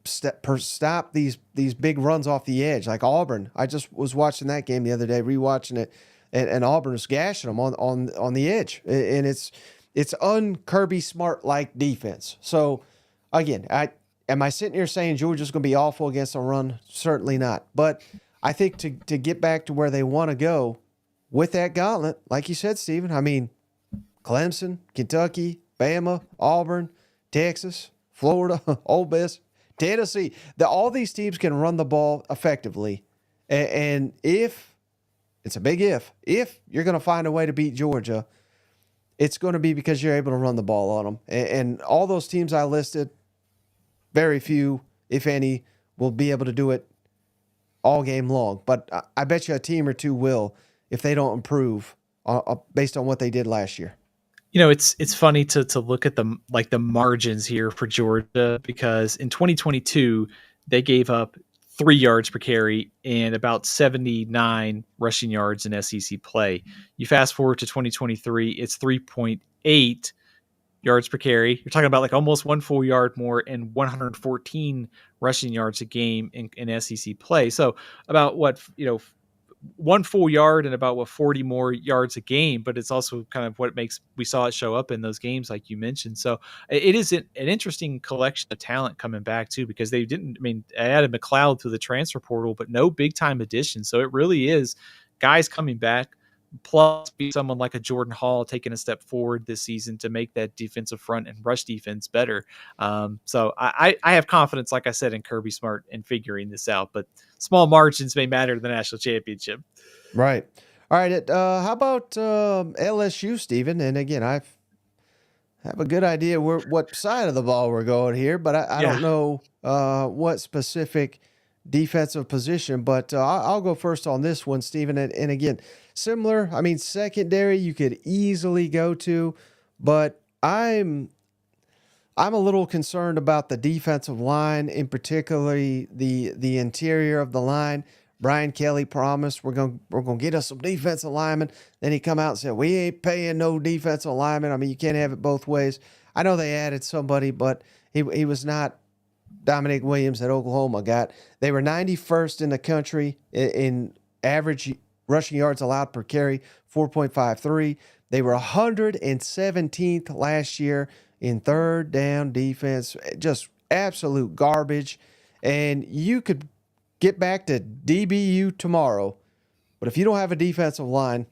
stop these big runs off the edge like Auburn. I just was watching that game the other day, rewatching it, and Auburn was gashing them on the edge, and it's un-Kirby Smart like defense. So. Again, am I sitting here saying Georgia's going to be awful against a run? Certainly not. But I think to get back to where they want to go with that gauntlet, like you said, Stephen, I mean, Clemson, Kentucky, Bama, Auburn, Texas, Florida, Ole Miss, Tennessee, all these teams can run the ball effectively. And if, it's a big if you're going to find a way to beat Georgia, it's going to be because you're able to run the ball on them. And all those teams I listed, very few, if any, will be able to do it all game long. But I bet you a team or two will if they don't improve based on what they did last year. It's funny to look at the margins here for Georgia, because in 2022 they gave up 3 yards per carry and about 79 rushing yards in SEC play. You fast forward to 2023, it's 3.8 yards per carry. You're talking about like almost 1 full yard more and 114 rushing yards a game in SEC play. So about 1 full yard and about 40 more yards a game, but it's also kind of what we saw it show up in those games like you mentioned. So it is an interesting collection of talent coming back too, because they added McLeod through the transfer portal, but no big time addition. So it really is guys coming back, plus be someone like a Jordan Hall taking a step forward this season to make that defensive front and rush defense better. So I have confidence, like I said, in Kirby Smart and figuring this out, but small margins may matter to the national championship. Right. All right. How about LSU, Stephen? And again, I have a good idea what side of the ball we're going here, but I don't know what specific defensive position, but I'll go first on this one, Stephen. And again, similar. I mean, secondary you could easily go to, but I'm a little concerned about the defensive line, in particularly the interior of the line. Brian Kelly promised we're gonna get us some defensive linemen. Then he come out and said we ain't paying no defensive linemen. I mean, you can't have it both ways. I know they added somebody, but he was not Dominic Williams that Oklahoma got. They were 91st in the country in average rushing yards allowed per carry, 4.53. They were 117th last year in third down defense. Just absolute garbage. And you could get back to DBU tomorrow, but if you don't have a defensive line,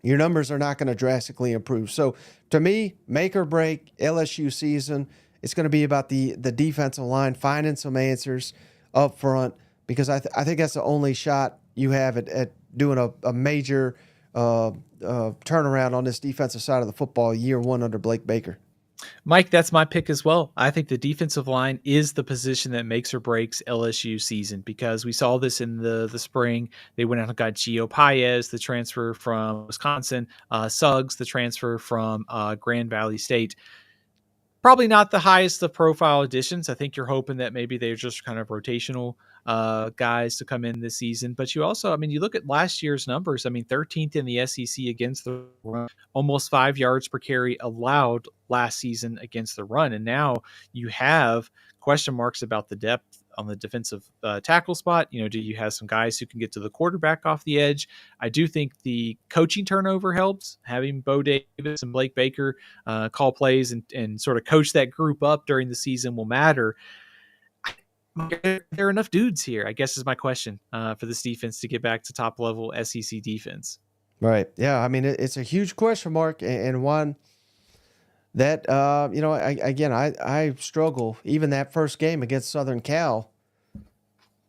your numbers are not going to drastically improve. So to me, make or break LSU season, it's going to be about the defensive line, finding some answers up front, because I think that's the only shot you have at doing a major turnaround on this defensive side of the football year one under Blake Baker. Mike, that's my pick as well. I think the defensive line is the position that makes or breaks LSU season, because we saw this in the spring. They went out and got Gio Paez, the transfer from Wisconsin, Suggs, the transfer from Grand Valley State. Probably not the highest of profile additions. I think you're hoping that maybe they're just kind of rotational guys to come in this season. But you also, you look at last year's numbers. 13th in the SEC against the run, almost 5 yards per carry allowed last season against the run. And now you have question marks about the depth on the defensive tackle spot. Do you have some guys who can get to the quarterback off the edge? I do think the coaching turnover helps. Having Bo Davis and Blake Baker call plays and sort of coach that group up during the season will matter. There are enough dudes here, I guess, is my question for this defense to get back to top level SEC defense. Right. Yeah. It's a huge question mark, and one that, I struggle. Even that first game against Southern Cal,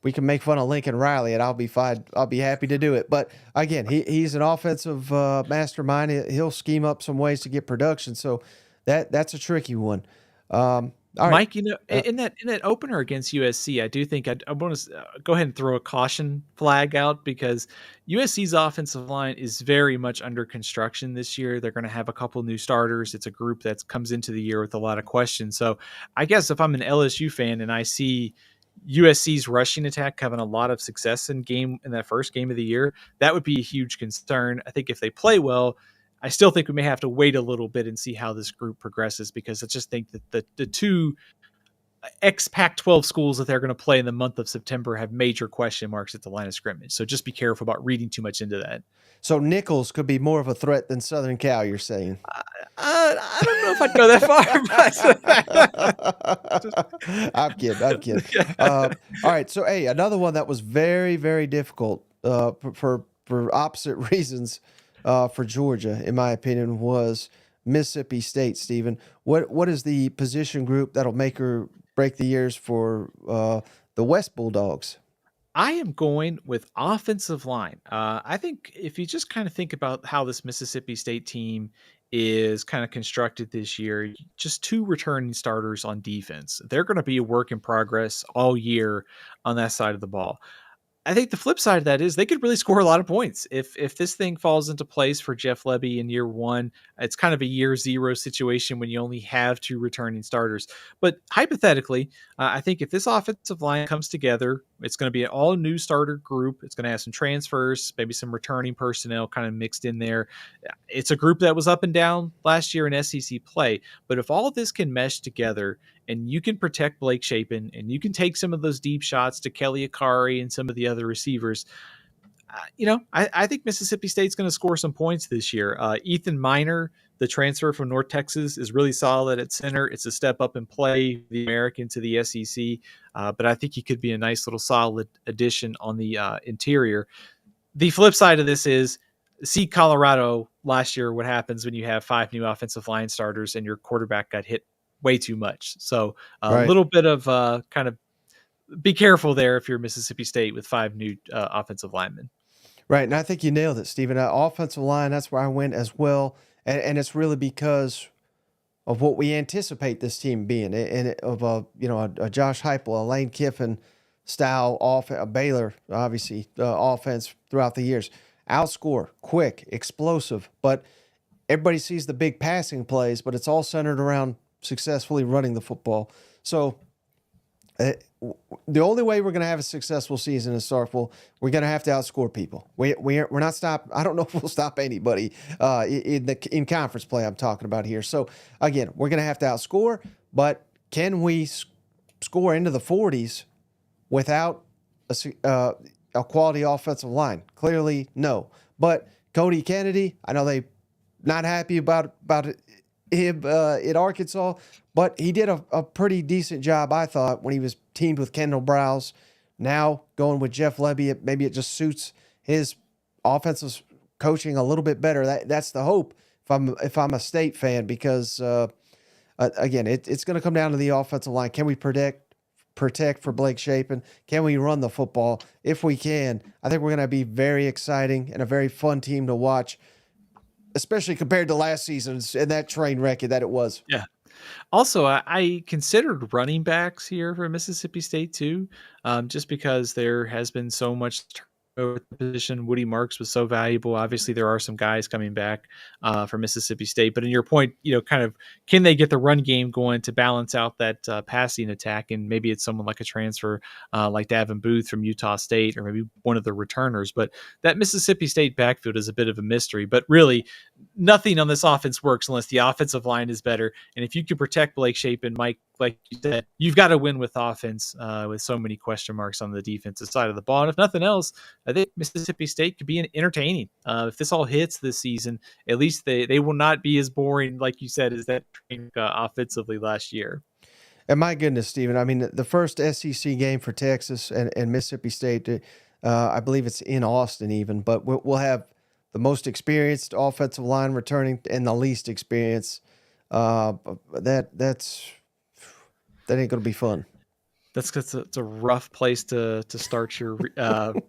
we can make fun of Lincoln Riley, and I'll be fine. I'll be happy to do it. But again, he's an offensive mastermind. He'll scheme up some ways to get production. So that's a tricky one. All Mike, right. in that opener against USC, I do think I want to go ahead and throw a caution flag out, because USC's offensive line is very much under construction this year. They're going to have a couple new starters. It's a group that comes into the year with a lot of questions. So I guess if I'm an LSU fan and I see USC's rushing attack having a lot of success in that first game of the year, that would be a huge concern. I think if they play well, I still think we may have to wait a little bit and see how this group progresses, because I just think that the two ex-Pac-12 schools that they're going to play in the month of September have major question marks at the line of scrimmage. So just be careful about reading too much into that. So Nichols could be more of a threat than Southern Cal, you're saying? I don't know if I'd go that far. But I'm kidding. All right. So, hey, another one that was very, very difficult for opposite reasons for Georgia, in my opinion, was Mississippi State, Stephen. What is the position group that'll make or break the years for the West Bulldogs? I am going with offensive line. I think if you just kind of think about how this Mississippi State team is kind of constructed this year, just two returning starters on defense. They're going to be a work in progress all year on that side of the ball. I think the flip side of that is they could really score a lot of points if this thing falls into place for Jeff Lebby in year one. It's kind of a year zero situation when you only have two returning starters. But hypothetically, I think if this offensive line comes together, it's going to be an all new starter group. It's going to have some transfers, maybe some returning personnel kind of mixed in there. It's a group that was up and down last year in SEC play. But if all of this can mesh together, and you can protect Blake Shapen, and you can take some of those deep shots to Kelly Akari and some of the other receivers, I think Mississippi State's going to score some points this year. Ethan Miner, the transfer from North Texas, is really solid at center. It's a step up in play, the American to the SEC, but I think he could be a nice little solid addition on the interior. The flip side of this is, see Colorado last year, what happens when you have 5 new offensive line starters and your quarterback got hit way too much. So a Right. little bit of kind of be careful there if you're Mississippi State with 5 new offensive linemen. Right, and I think you nailed it, Stephen. Offensive line, that's where I went as well, and it's really because of what we anticipate this team being, and of a Josh Heupel, a Lane Kiffin style offense, a Baylor obviously offense throughout the years. Outscore, quick, explosive, but everybody sees the big passing plays, but it's all centered around successfully running the football. So the only way we're going to have a successful season is Starkville. We're going to have to outscore people. We're not stop. I don't know if we'll stop anybody in conference play. I'm talking about here. So again, we're going to have to outscore. But can we score into the 40s without a quality offensive line? Clearly, no. But Cody Kennedy, I know they not happy about him in Arkansas, but he did a pretty decent job, I thought, when he was teamed with Kendall Browse. Now going with Jeff Lebby, maybe it just suits his offensive coaching a little bit better. That's the hope if I'm a State fan, because again, it's going to come down to the offensive line. Can we protect for Blake Shapen? Can we run the football? If we can, I think we're going to be very exciting and a very fun team to watch, especially compared to last season's and that train wreck that it was. Yeah. Also, I considered running backs here for Mississippi State too, just because there has been so much turnover at the position. Woody Marks was so valuable. Obviously, there are some guys coming back for Mississippi State. But in your point, kind of can they get the run game going to balance out that passing attack? And maybe it's someone like a transfer like Davin Booth from Utah State, or maybe one of the returners. But that Mississippi State backfield is a bit of a mystery. But really, nothing on this offense works unless the offensive line is better. And if you can protect Blake Shapen, Mike, like you said, you've got to win with offense with so many question marks on the defensive side of the ball. And if nothing else, I think Mississippi State could be entertaining. If this all hits this season, at least they will not be as boring, like you said, as that offensively last year. And my goodness, Stephen, I mean, the first SEC game for Texas and Mississippi State, I believe it's in Austin even, but we'll have the most experienced offensive line returning and the least experienced. That ain't going to be fun. It's a rough place to start your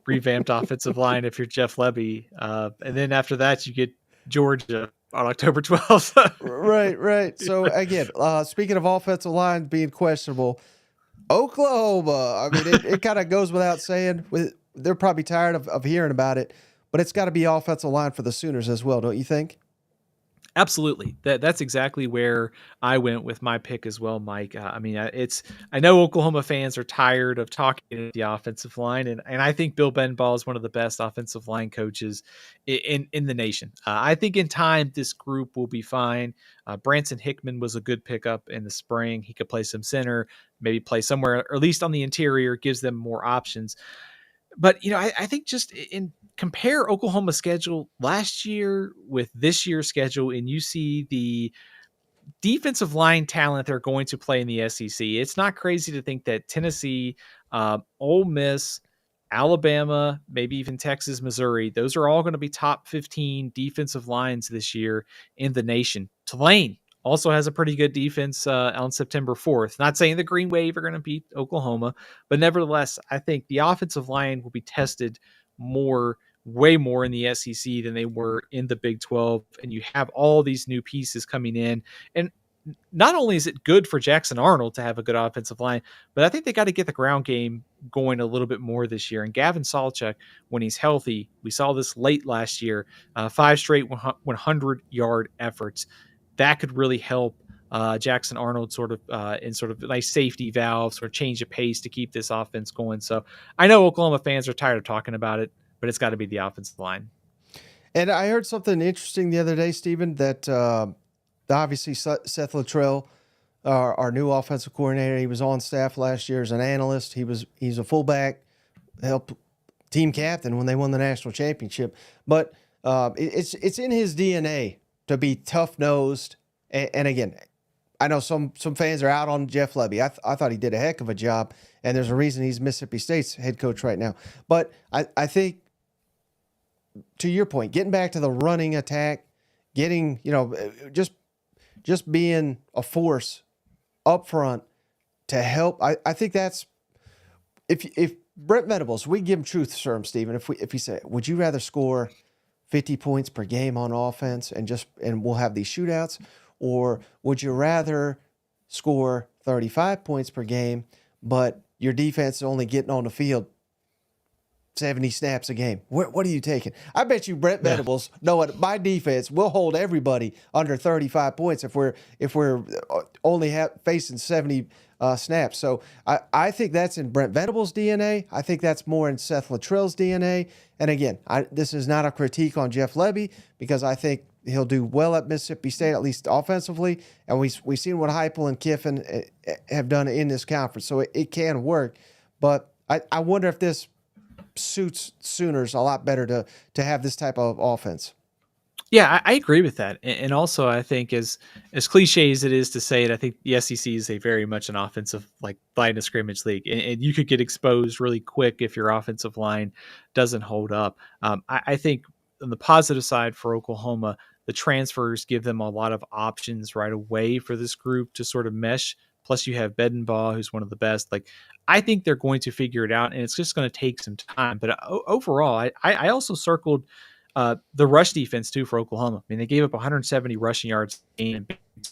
revamped offensive line if you're Jeff Lebby. And then after that, you get Georgia on October 12th. Right. So again, speaking of offensive line being questionable, Oklahoma, I mean, it kind of goes without saying. They're probably tired of hearing about it, but it's got to be offensive line for the Sooners as well, don't you think? Absolutely. That's exactly where I went with my pick as well, Mike. I know Oklahoma fans are tired of talking at the offensive line, and I think Bill Benball is one of the best offensive line coaches in the nation. I think in time this group will be fine. Branson Hickman was a good pickup in the spring. He could play some center, maybe play somewhere, or at least on the interior, gives them more options. But, I think just compare Oklahoma's schedule last year with this year's schedule, and you see the defensive line talent they're going to play in the SEC. It's not crazy to think that Tennessee, Ole Miss, Alabama, maybe even Texas, Missouri, those are all going to be top 15 defensive lines this year in the nation. Tulane also has a pretty good defense on September 4th. Not saying the Green Wave are going to beat Oklahoma, but nevertheless, I think the offensive line will be tested way more in the SEC than they were in the Big 12. And you have all these new pieces coming in. And not only is it good for Jackson Arnold to have a good offensive line, but I think they got to get the ground game going a little bit more this year. And Gavin Sawchuk, when he's healthy, we saw this late last year, 5 straight 100-yard efforts. That could really help Jackson Arnold sort of in sort of a nice safety valve, sort of change of pace to keep this offense going. So I know Oklahoma fans are tired of talking about it, but it's got to be the offensive line. And I heard something interesting the other day, Stephen, that obviously Seth Luttrell, our new offensive coordinator, he was on staff last year as an analyst. He's a fullback, helped team captain when they won the national championship. But it's in his DNA to be tough-nosed. And again, I know some fans are out on Jeff Lebby. I thought he did a heck of a job, and there's a reason he's Mississippi State's head coach right now. But I think, to your point, getting back to the running attack, getting, just being a force up front to help. I think that's, if Brent Venables, we give him truth serum, Stephen. If he say, would you rather score 50 points per game on offense and we'll have these shootouts, or would you rather score 35 points per game, but your defense is only getting on the field 70 snaps a game? What are you taking? I bet you Brent Venables know what my defense will hold everybody under 35 points if we're only facing 70 snaps. So I think that's in Brent Venables' DNA. I think that's more in Seth Luttrell's DNA. And again, this is not a critique on Jeff Lebby, because I think he'll do well at Mississippi State, at least offensively. And we've seen what Heupel and Kiffin have done in this conference. So it can work. But I wonder if this suits Sooners a lot better to have this type of offense. Yeah, I agree with that. And also, I think as cliche as it is to say it, I think the SEC is a very much an offensive, like, line of scrimmage league. And you could get exposed really quick if your offensive line doesn't hold up. I think on the positive side for Oklahoma, the transfers give them a lot of options right away for this group to sort of mesh. Plus, you have Bedenbaugh, who's one of the best. Like, I think they're going to figure it out, and it's just going to take some time. But overall, I also circled the rush defense too for Oklahoma. I mean, they gave up 170 rushing yards in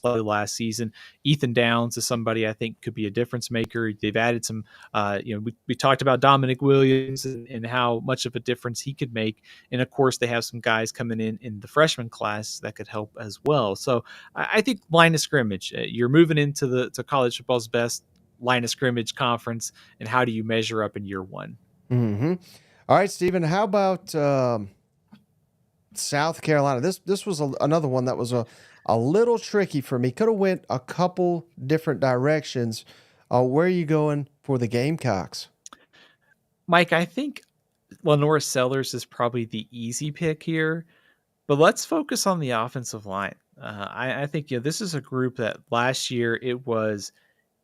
last season. Ethan Downs is somebody I think could be a difference maker. They've added some, we talked about Dominic Williams and how much of a difference he could make. And of course, they have some guys coming in the freshman class that could help as well. So I think line of scrimmage, you're moving into to college football's best line of scrimmage conference. And how do you measure up in year one? Mm-hmm. All right, Stephen, how about South Carolina? This was another one that was a little tricky for me. Could have went a couple different directions. Where are you going for the Gamecocks? Mike, I think Lenora Sellers is probably the easy pick here, but let's focus on the offensive line. I think this is a group that last year it was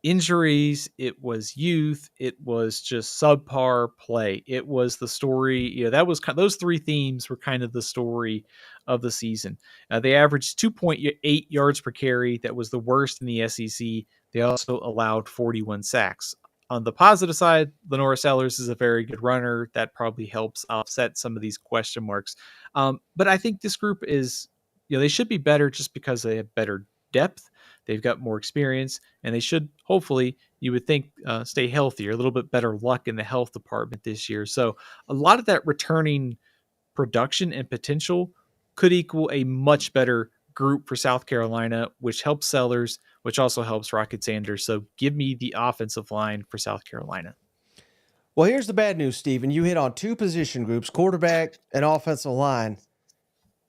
injuries, it was youth, it was just subpar play. It was the story, that was those three themes were kind of the story of the season. They averaged 2.8 yards per carry. That was the worst in the SEC. They also allowed 41 sacks. On the positive side, Lenora Sellers is a very good runner. That probably helps offset some of these question marks. But I think this group is, they should be better just because they have better depth. They've got more experience, and they should, hopefully, you would think, stay healthier, a little bit better luck in the health department this year. So a lot of that returning production and potential could equal a much better group for South Carolina, which helps Sellers, which also helps Rocket Sanders. So give me the offensive line for South Carolina. Well, here's the bad news, Stephen. You hit on two position groups, quarterback and offensive line.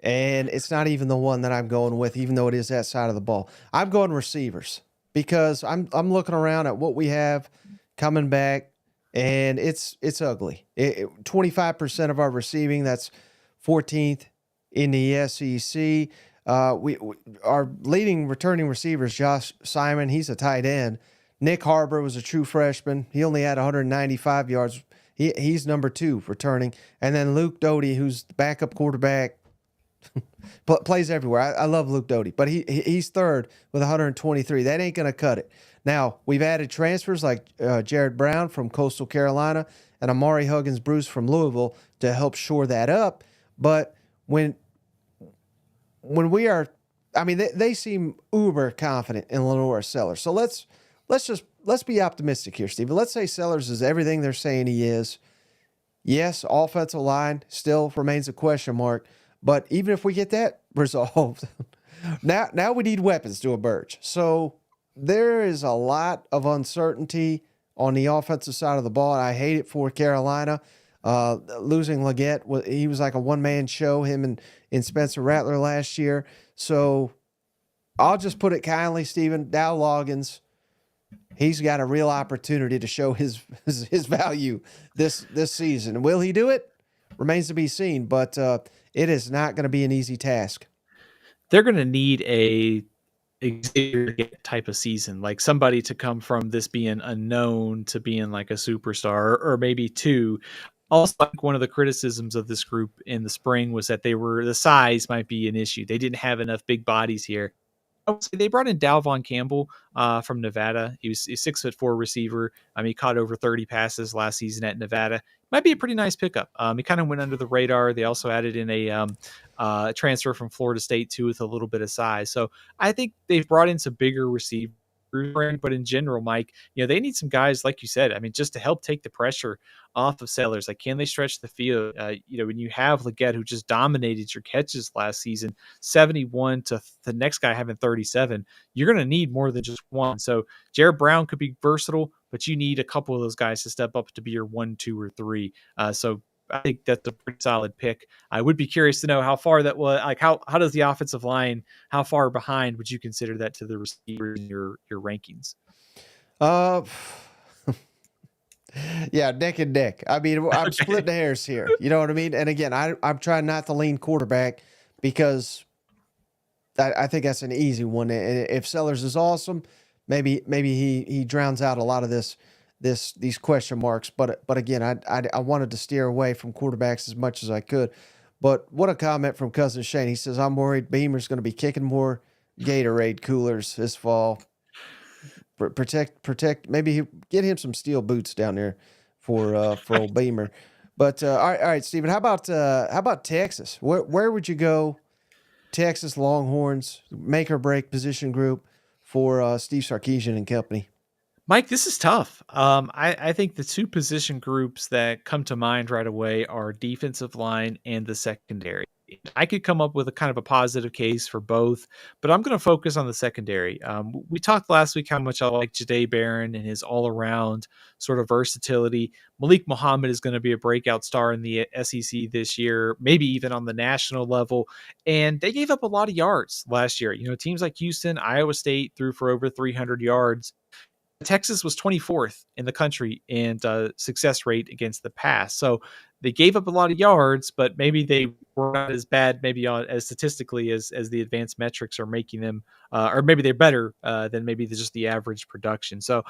And it's not even the one that I'm going with, even though it is that side of the ball. I'm going receivers because I'm looking around at what we have coming back, and it's ugly. 25% of our receiving, that's 14th in the SEC. Our leading returning receiver is Josh Simon. He's a tight end. Nick Harbor was a true freshman. He only had 195 yards. He's number 2 returning. And then Luke Doty, who's the backup quarterback, Plays everywhere. I love Luke Doty, but he's third with 123. That ain't going to cut it. Now, we've added transfers like Jared Brown from Coastal Carolina and Amari Huggins-Bruce from Louisville to help shore that up. But when we are, I mean, they seem uber confident in Lenore Sellers. So let's be optimistic here, Steve. Let's say Sellers is everything they're saying he is. Yes, offensive line still remains a question mark, but even if we get that resolved, now we need weapons to emerge. So there is a lot of uncertainty on the offensive side of the ball. I hate it for Carolina. Losing Leggett, he was like a one-man show, him and Spencer Rattler last year. So I'll just put it kindly, Stephen, Dow Loggins, he's got a real opportunity to show his value this season. Will he do it? Remains to be seen, but it is not going to be an easy task. They're going to need a Xavier type of season, like somebody to come from this being unknown to being like a superstar, or maybe two. Also, like one of the criticisms of this group in the spring was that the size might be an issue. They didn't have enough big bodies here. They brought in Dalvon Campbell from Nevada. He's a 6'4" receiver. He caught over 30 passes last season at Nevada. Might be a pretty nice pickup. He kind of went under the radar. They also added in a transfer from Florida State too, with a little bit of size. So I think they've brought in some bigger receivers. But in general, Mike, they need some guys, like you said, just to help take the pressure off of Sellers. Like, can they stretch the field? When you have Leggett, who just dominated your catches last season, 71 to the next guy having 37, you're going to need more than just one. So Jared Brown could be versatile, but you need a couple of those guys to step up to be your 1, 2, or 3. So I think that's a pretty solid pick. I would be curious to know how far that was. Like, how does the offensive line? How far behind would you consider that to the receivers in your rankings? Yeah, neck and neck. I'm splitting hairs here. You know what I mean? And again, I'm trying not to lean quarterback because I think that's an easy one. And if Sellers is awesome, maybe he drowns out a lot of these question marks. But again, I wanted to steer away from quarterbacks as much as I could. But what a comment from Cousin Shane. He says, I'm worried Beamer's going to be kicking more Gatorade coolers this fall. Protect. Maybe get him some steel boots down there for old Beamer. But all right, Stephen. How about Texas? Where would you go? Texas Longhorns, make or break position group for Steve Sarkisian and company. Mike, this is tough. I think the two position groups that come to mind right away are defensive line and the secondary. I could come up with a kind of a positive case for both, but I'm going to focus on the secondary. We talked last week how much I like Jahdae Barron and his all-around sort of versatility. Malik Muhammad is going to be a breakout star in the SEC this year, maybe even on the national level. And they gave up a lot of yards last year. Teams like Houston, Iowa State threw for over 300 yards. Texas was 24th in the country in success rate against the pass. So they gave up a lot of yards, but maybe they were not as bad, maybe as statistically as the advanced metrics are making them, or maybe they're better than maybe just the average production. So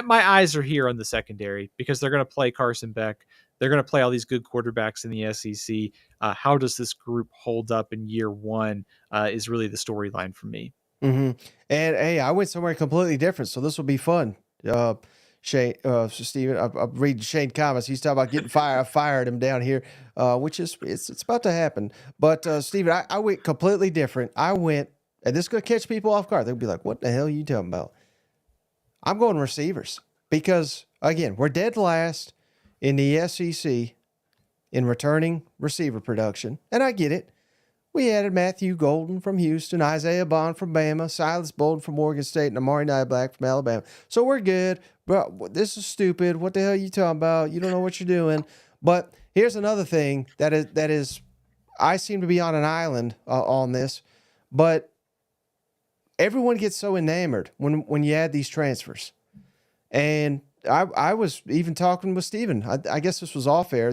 my eyes are here on the secondary because they're going to play Carson Beck. They're going to play all these good quarterbacks in the SEC. How does this group hold up in year one is really the storyline for me. Mm-hmm. And hey, I went somewhere completely different, so this will be fun. Shane, Steven, I'm reading Shane comments. He's talking about getting fired. I fired him down here, which is it's about to happen. But Steven, I went completely different. I went, and this is going to catch people off guard. They'll be like, "What the hell are you talking about?" I'm going receivers because again, we're dead last in the SEC in returning receiver production, and I get it. We added Matthew Golden from Houston, Isaiah Bond from Bama, Silas Bolden from Oregon State, and Amari Niblack from Alabama. So we're good. Bro, this is stupid. What the hell are you talking about? You don't know what you're doing. But here's another thing that is I seem to be on an island on this, but everyone gets so enamored when you add these transfers. And I was even talking with Steven. I guess this was off air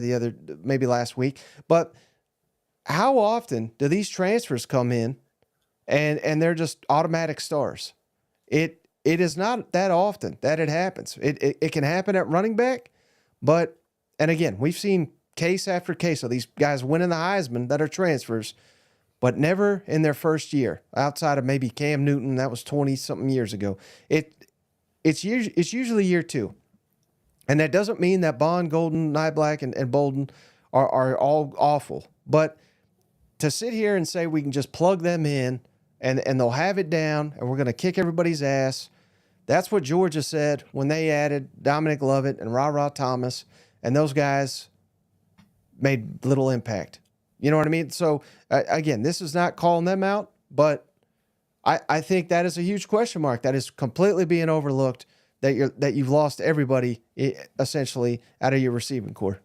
maybe last week, but how often do these transfers come in and they're just automatic stars? It is not that often that it happens. It can happen at running back, and again, we've seen case after case of these guys winning the Heisman that are transfers, but never in their first year, outside of maybe Cam Newton. That was 20-something years ago. It's usually year two. And that doesn't mean that Bond, Golden, Nyblack, and Bolden are all awful. But to sit here and say we can just plug them in and they'll have it down and we're going to kick everybody's ass, that's what Georgia said when they added Dominic Lovett and Ra Thomas, and those guys made little impact. You know what I mean? So, again, this is not calling them out, but I think that is a huge question mark. That is completely being overlooked, that you've lost everybody essentially out of your receiving core.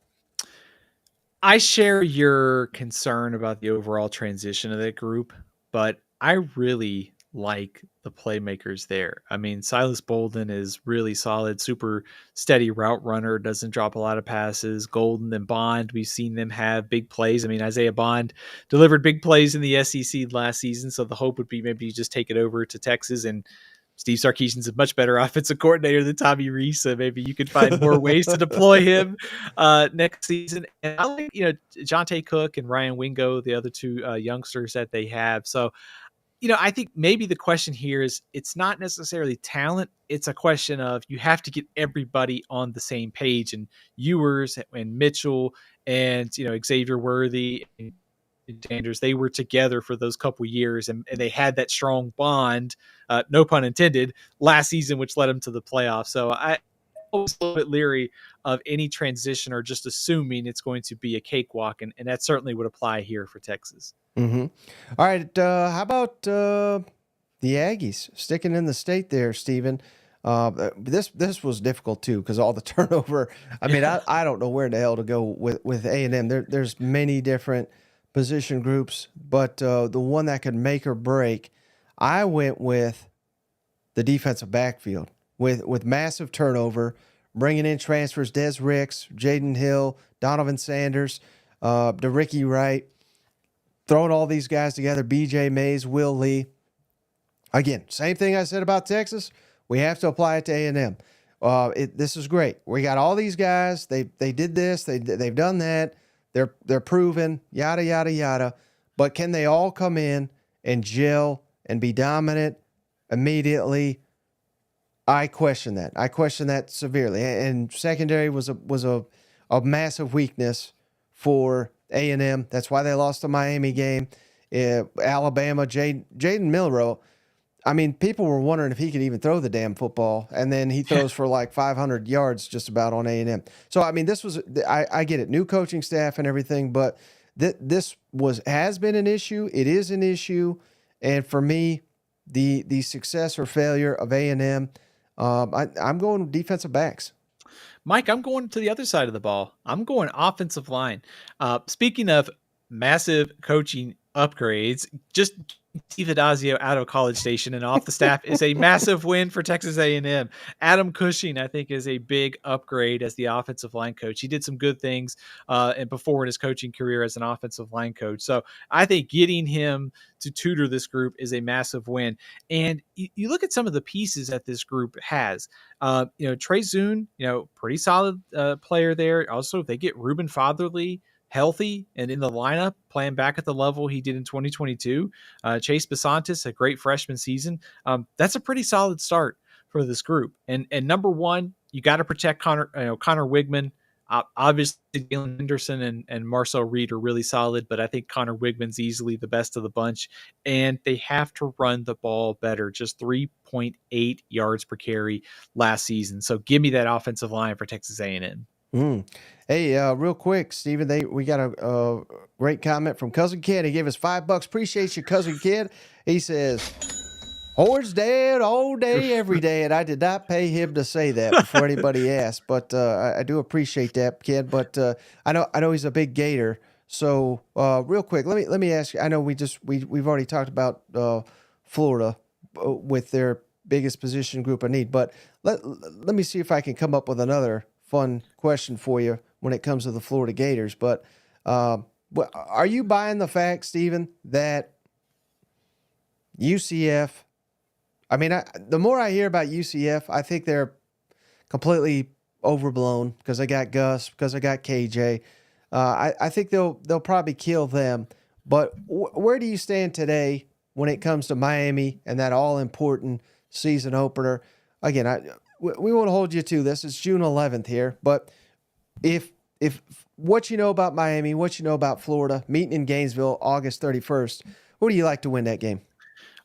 I share your concern about the overall transition of that group, but I really like the playmakers there. I mean, Silas Bolden is really solid, super steady route runner, doesn't drop a lot of passes. Golden and Bond, we've seen them have big plays. I mean, Isaiah Bond delivered big plays in the SEC last season, so the hope would be maybe you just take it over to Texas, and Steve Sarkisian's a much better offensive coordinator than Tommy Rees, so maybe you could find more ways to deploy him next season. And I like, Jonte Cook and Ryan Wingo, the other two youngsters that they have. So, I think maybe the question here is it's not necessarily talent. It's a question of you have to get everybody on the same page, and Ewers and Mitchell and, Xavier Worthy and Sanders, they were together for those couple years and they had that strong bond, no pun intended, last season, which led them to the playoffs. So I was a little bit leery of any transition or just assuming it's going to be a cakewalk. And that certainly would apply here for Texas. Mm-hmm. All right. How about the Aggies sticking in the state there, Stephen? This was difficult too because all the turnover. I mean, I don't know where the hell to go with A&M. There's many different position groups, but the one that could make or break, I went with the defensive backfield with massive turnover, bringing in transfers, Des Ricks, Jaden Hill, Donovan Sanders, DeRicky Wright, throwing all these guys together, B.J. Mays, Will Lee. Again, same thing I said about Texas. We have to apply it to A&M. This is great. We got all these guys. They did this. They've done that. They're proven, yada, yada, yada. But can they all come in and gel and be dominant immediately? I question that. I question that severely. And secondary was a massive weakness for A&M. That's why they lost the Miami game. Alabama, Jaden Milroe. I mean, people were wondering if he could even throw the damn football, and then he throws for like 500 yards just about on A&M. So, I mean, this was I get it, new coaching staff and everything, but this has been an issue. It is an issue, and for me, the success or failure of A&M, I'm going defensive backs. Mike, I'm going to the other side of the ball. I'm going offensive line. Speaking of massive coaching upgrades, just Steve Adazio out of College Station and off the staff is a massive win for Texas A&M. Adam Cushing, I think, is a big upgrade as the offensive line coach. He did some good things and before in his coaching career as an offensive line coach. So I think getting him to tutor this group is a massive win. And you look at some of the pieces that this group has. Trey Zune, pretty solid player there. Also, if they get Reuben Fatherly healthy and in the lineup, playing back at the level he did in 2022. Chase Besantis, a great freshman season. That's a pretty solid start for this group. And number one, you got to protect Connor Wigman. Obviously, Galen Henderson and Marcel Reed are really solid, but I think Connor Wigman's easily the best of the bunch. And they have to run the ball better, just 3.8 yards per carry last season. So give me that offensive line for Texas A&M. Hey, real quick, Stephen, we got a great comment from Cousin Kid. He gave us $5. Appreciate you, Cousin Kid. He says, "Horde's dead all day, every day," and I did not pay him to say that before anybody asked, but I do appreciate that, kid. But I know he's a big Gator. So real quick, let me ask you. I know we've already talked about Florida with their biggest position group of need, but let me see if I can come up with another fun question for you when it comes to the Florida Gators. But are you buying the fact, Stephen, that UCF, I mean, the more I hear about UCF, I think they're completely overblown because I got Gus, because I got KJ. I think they'll probably kill them. But where do you stand today when it comes to Miami and that all important season opener? Again, we won't hold you to this. It's June 11th here, but if what you know about Miami, what you know about Florida, meeting in Gainesville August 31st, who do you like to win that game?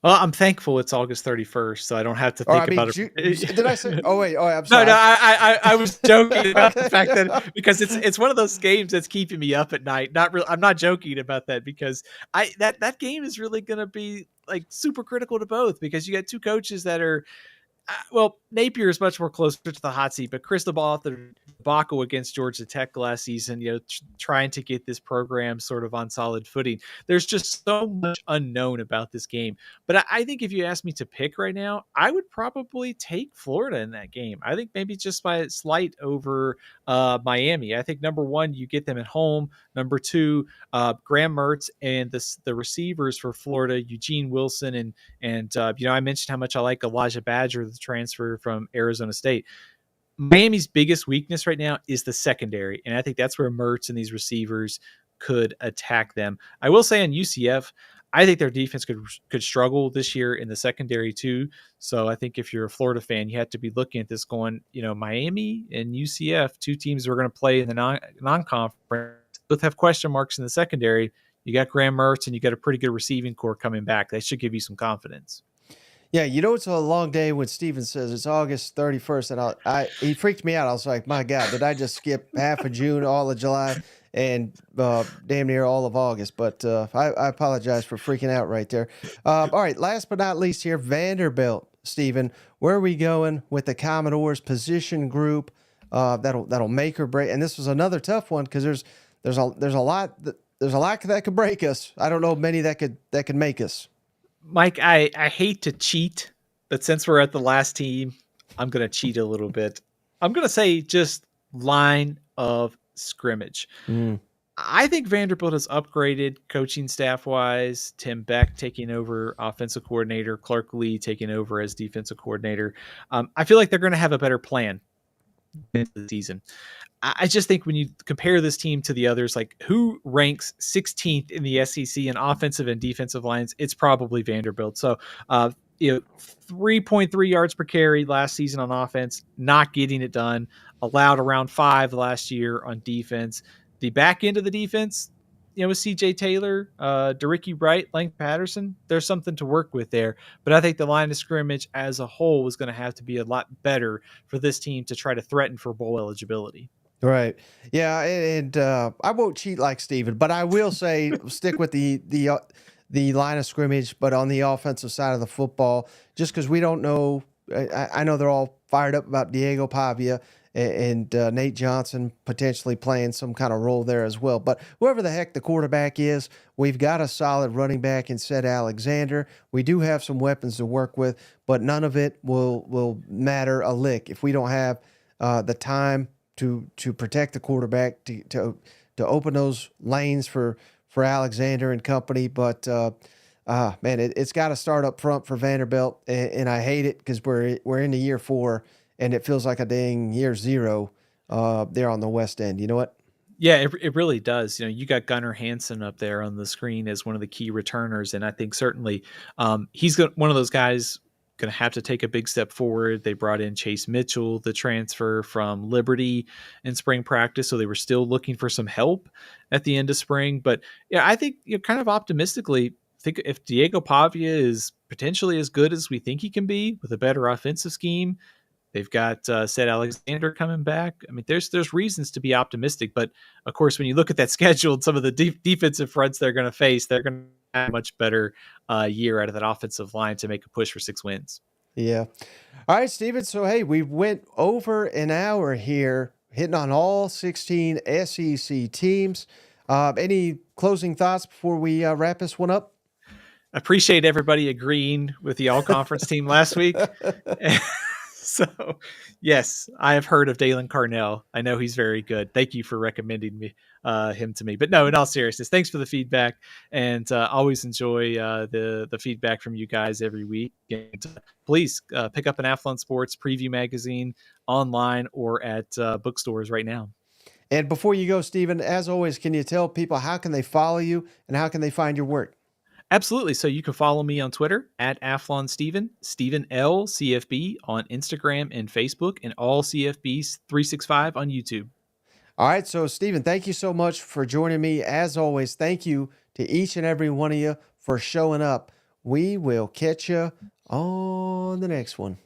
Well, I'm thankful it's August 31st, so I don't have to Or think about did I say? it. Oh wait, I'm No, sorry. I was joking about the fact Okay. that because it's one of those games that's keeping me up at night. Not real. I'm not joking about that because that game is really going to be like super critical to both because you got two coaches that are well, Napier is much more closer to the hot seat, but Cristobal, the debacle against Georgia Tech last season, trying to get this program sort of on solid footing. There's just so much unknown about this game. But I think if you ask me to pick right now, I would probably take Florida in that game. I think maybe just by a slight over Miami. I think number one, you get them at home. Number two, Graham Mertz and the receivers for Florida, Eugene Wilson and I mentioned how much I like Elijah Badger, the transfer from Arizona State. Miami's biggest weakness right now is the secondary, and I think that's where Mertz and these receivers could attack them. I will say on UCF, I think their defense could struggle this year in the secondary too. So I think if you're a Florida fan, you have to be looking at this going, Miami and UCF, two teams who are going to play in the non-conference, both have question marks in the secondary. You got Graham Mertz and you got a pretty good receiving core coming back. That should give you some confidence. Yeah, it's a long day when Steven says it's August 31st, and he freaked me out. I was like, my God, did I just skip half of June, all of July, and damn near all of August? But I apologize for freaking out right there. All right, last but not least here, Vanderbilt, Steven. Where are we going with the Commodores position group? That'll make or break. And this was another tough one because there's a lot that could break us. I don't know many that could make us. Mike, I hate to cheat, but since we're at the last team, I'm going to cheat a little bit. I'm going to say just line of scrimmage. Mm. I think Vanderbilt has upgraded coaching staff wise. Tim Beck taking over offensive coordinator, Clark Lee taking over as defensive coordinator. I feel like they're going to have a better plan this season. I just think when you compare this team to the others, like who ranks 16th in the SEC in offensive and defensive lines, it's probably Vanderbilt. So, 3.3 yards per carry last season on offense, not getting it done. Allowed around 5 last year on defense. The back end of the defense, with CJ Taylor, DeRicky Wright, Lang Patterson, there's something to work with there. But I think the line of scrimmage as a whole is going to have to be a lot better for this team to try to threaten for bowl eligibility. Right. Yeah, and I won't cheat like Steven, but I will say stick with the line of scrimmage, but on the offensive side of the football, just because we don't know. I know they're all fired up about Diego Pavia and Nate Johnson potentially playing some kind of role there as well. But whoever the heck the quarterback is, we've got a solid running back in Ced Alexander. We do have some weapons to work with, but none of it will matter a lick if we don't have the time to protect the quarterback, to open those lanes for Alexander and company. But man, it's got to start up front for Vanderbilt, and I hate it because we're into year 4, and it feels like a dang year 0 there on the West End. You know what? Yeah, it really does. You got Gunnar Hansen up there on the screen as one of the key returners, and I think certainly he's one of those guys going to have to take a big step forward. They brought in Chase Mitchell, the transfer from Liberty in spring practice, so they were still looking for some help at the end of spring. But yeah, I think kind of optimistically, think if Diego Pavia is potentially as good as we think he can be with a better offensive scheme. They've got Ced Alexander coming back. I mean, there's reasons to be optimistic, but of course, when you look at that schedule and some of the defensive fronts they're going to face, they're going to have a much better year out of that offensive line to make a push for 6 wins. Yeah. All right, Steven. So hey, we went over an hour here, hitting on all 16 SEC teams. Any closing thoughts before we wrap this one up? Appreciate everybody agreeing with the all conference team last week. So, yes, I have heard of Dalen Carnell. I know he's very good. Thank you for recommending him to me. But no, in all seriousness, thanks for the feedback, and always enjoy the feedback from you guys every week. And please pick up an Athlon Sports preview magazine online or at bookstores right now. And before you go, Stephen, as always, can you tell people how can they follow you and how can they find your work? Absolutely. So you can follow me on Twitter at Athlon Steven, Stephen L CFB on Instagram and Facebook, and all CFBs 365 on YouTube. All right. So, Stephen, thank you so much for joining me. As always, thank you to each and every one of you for showing up. We will catch you on the next one.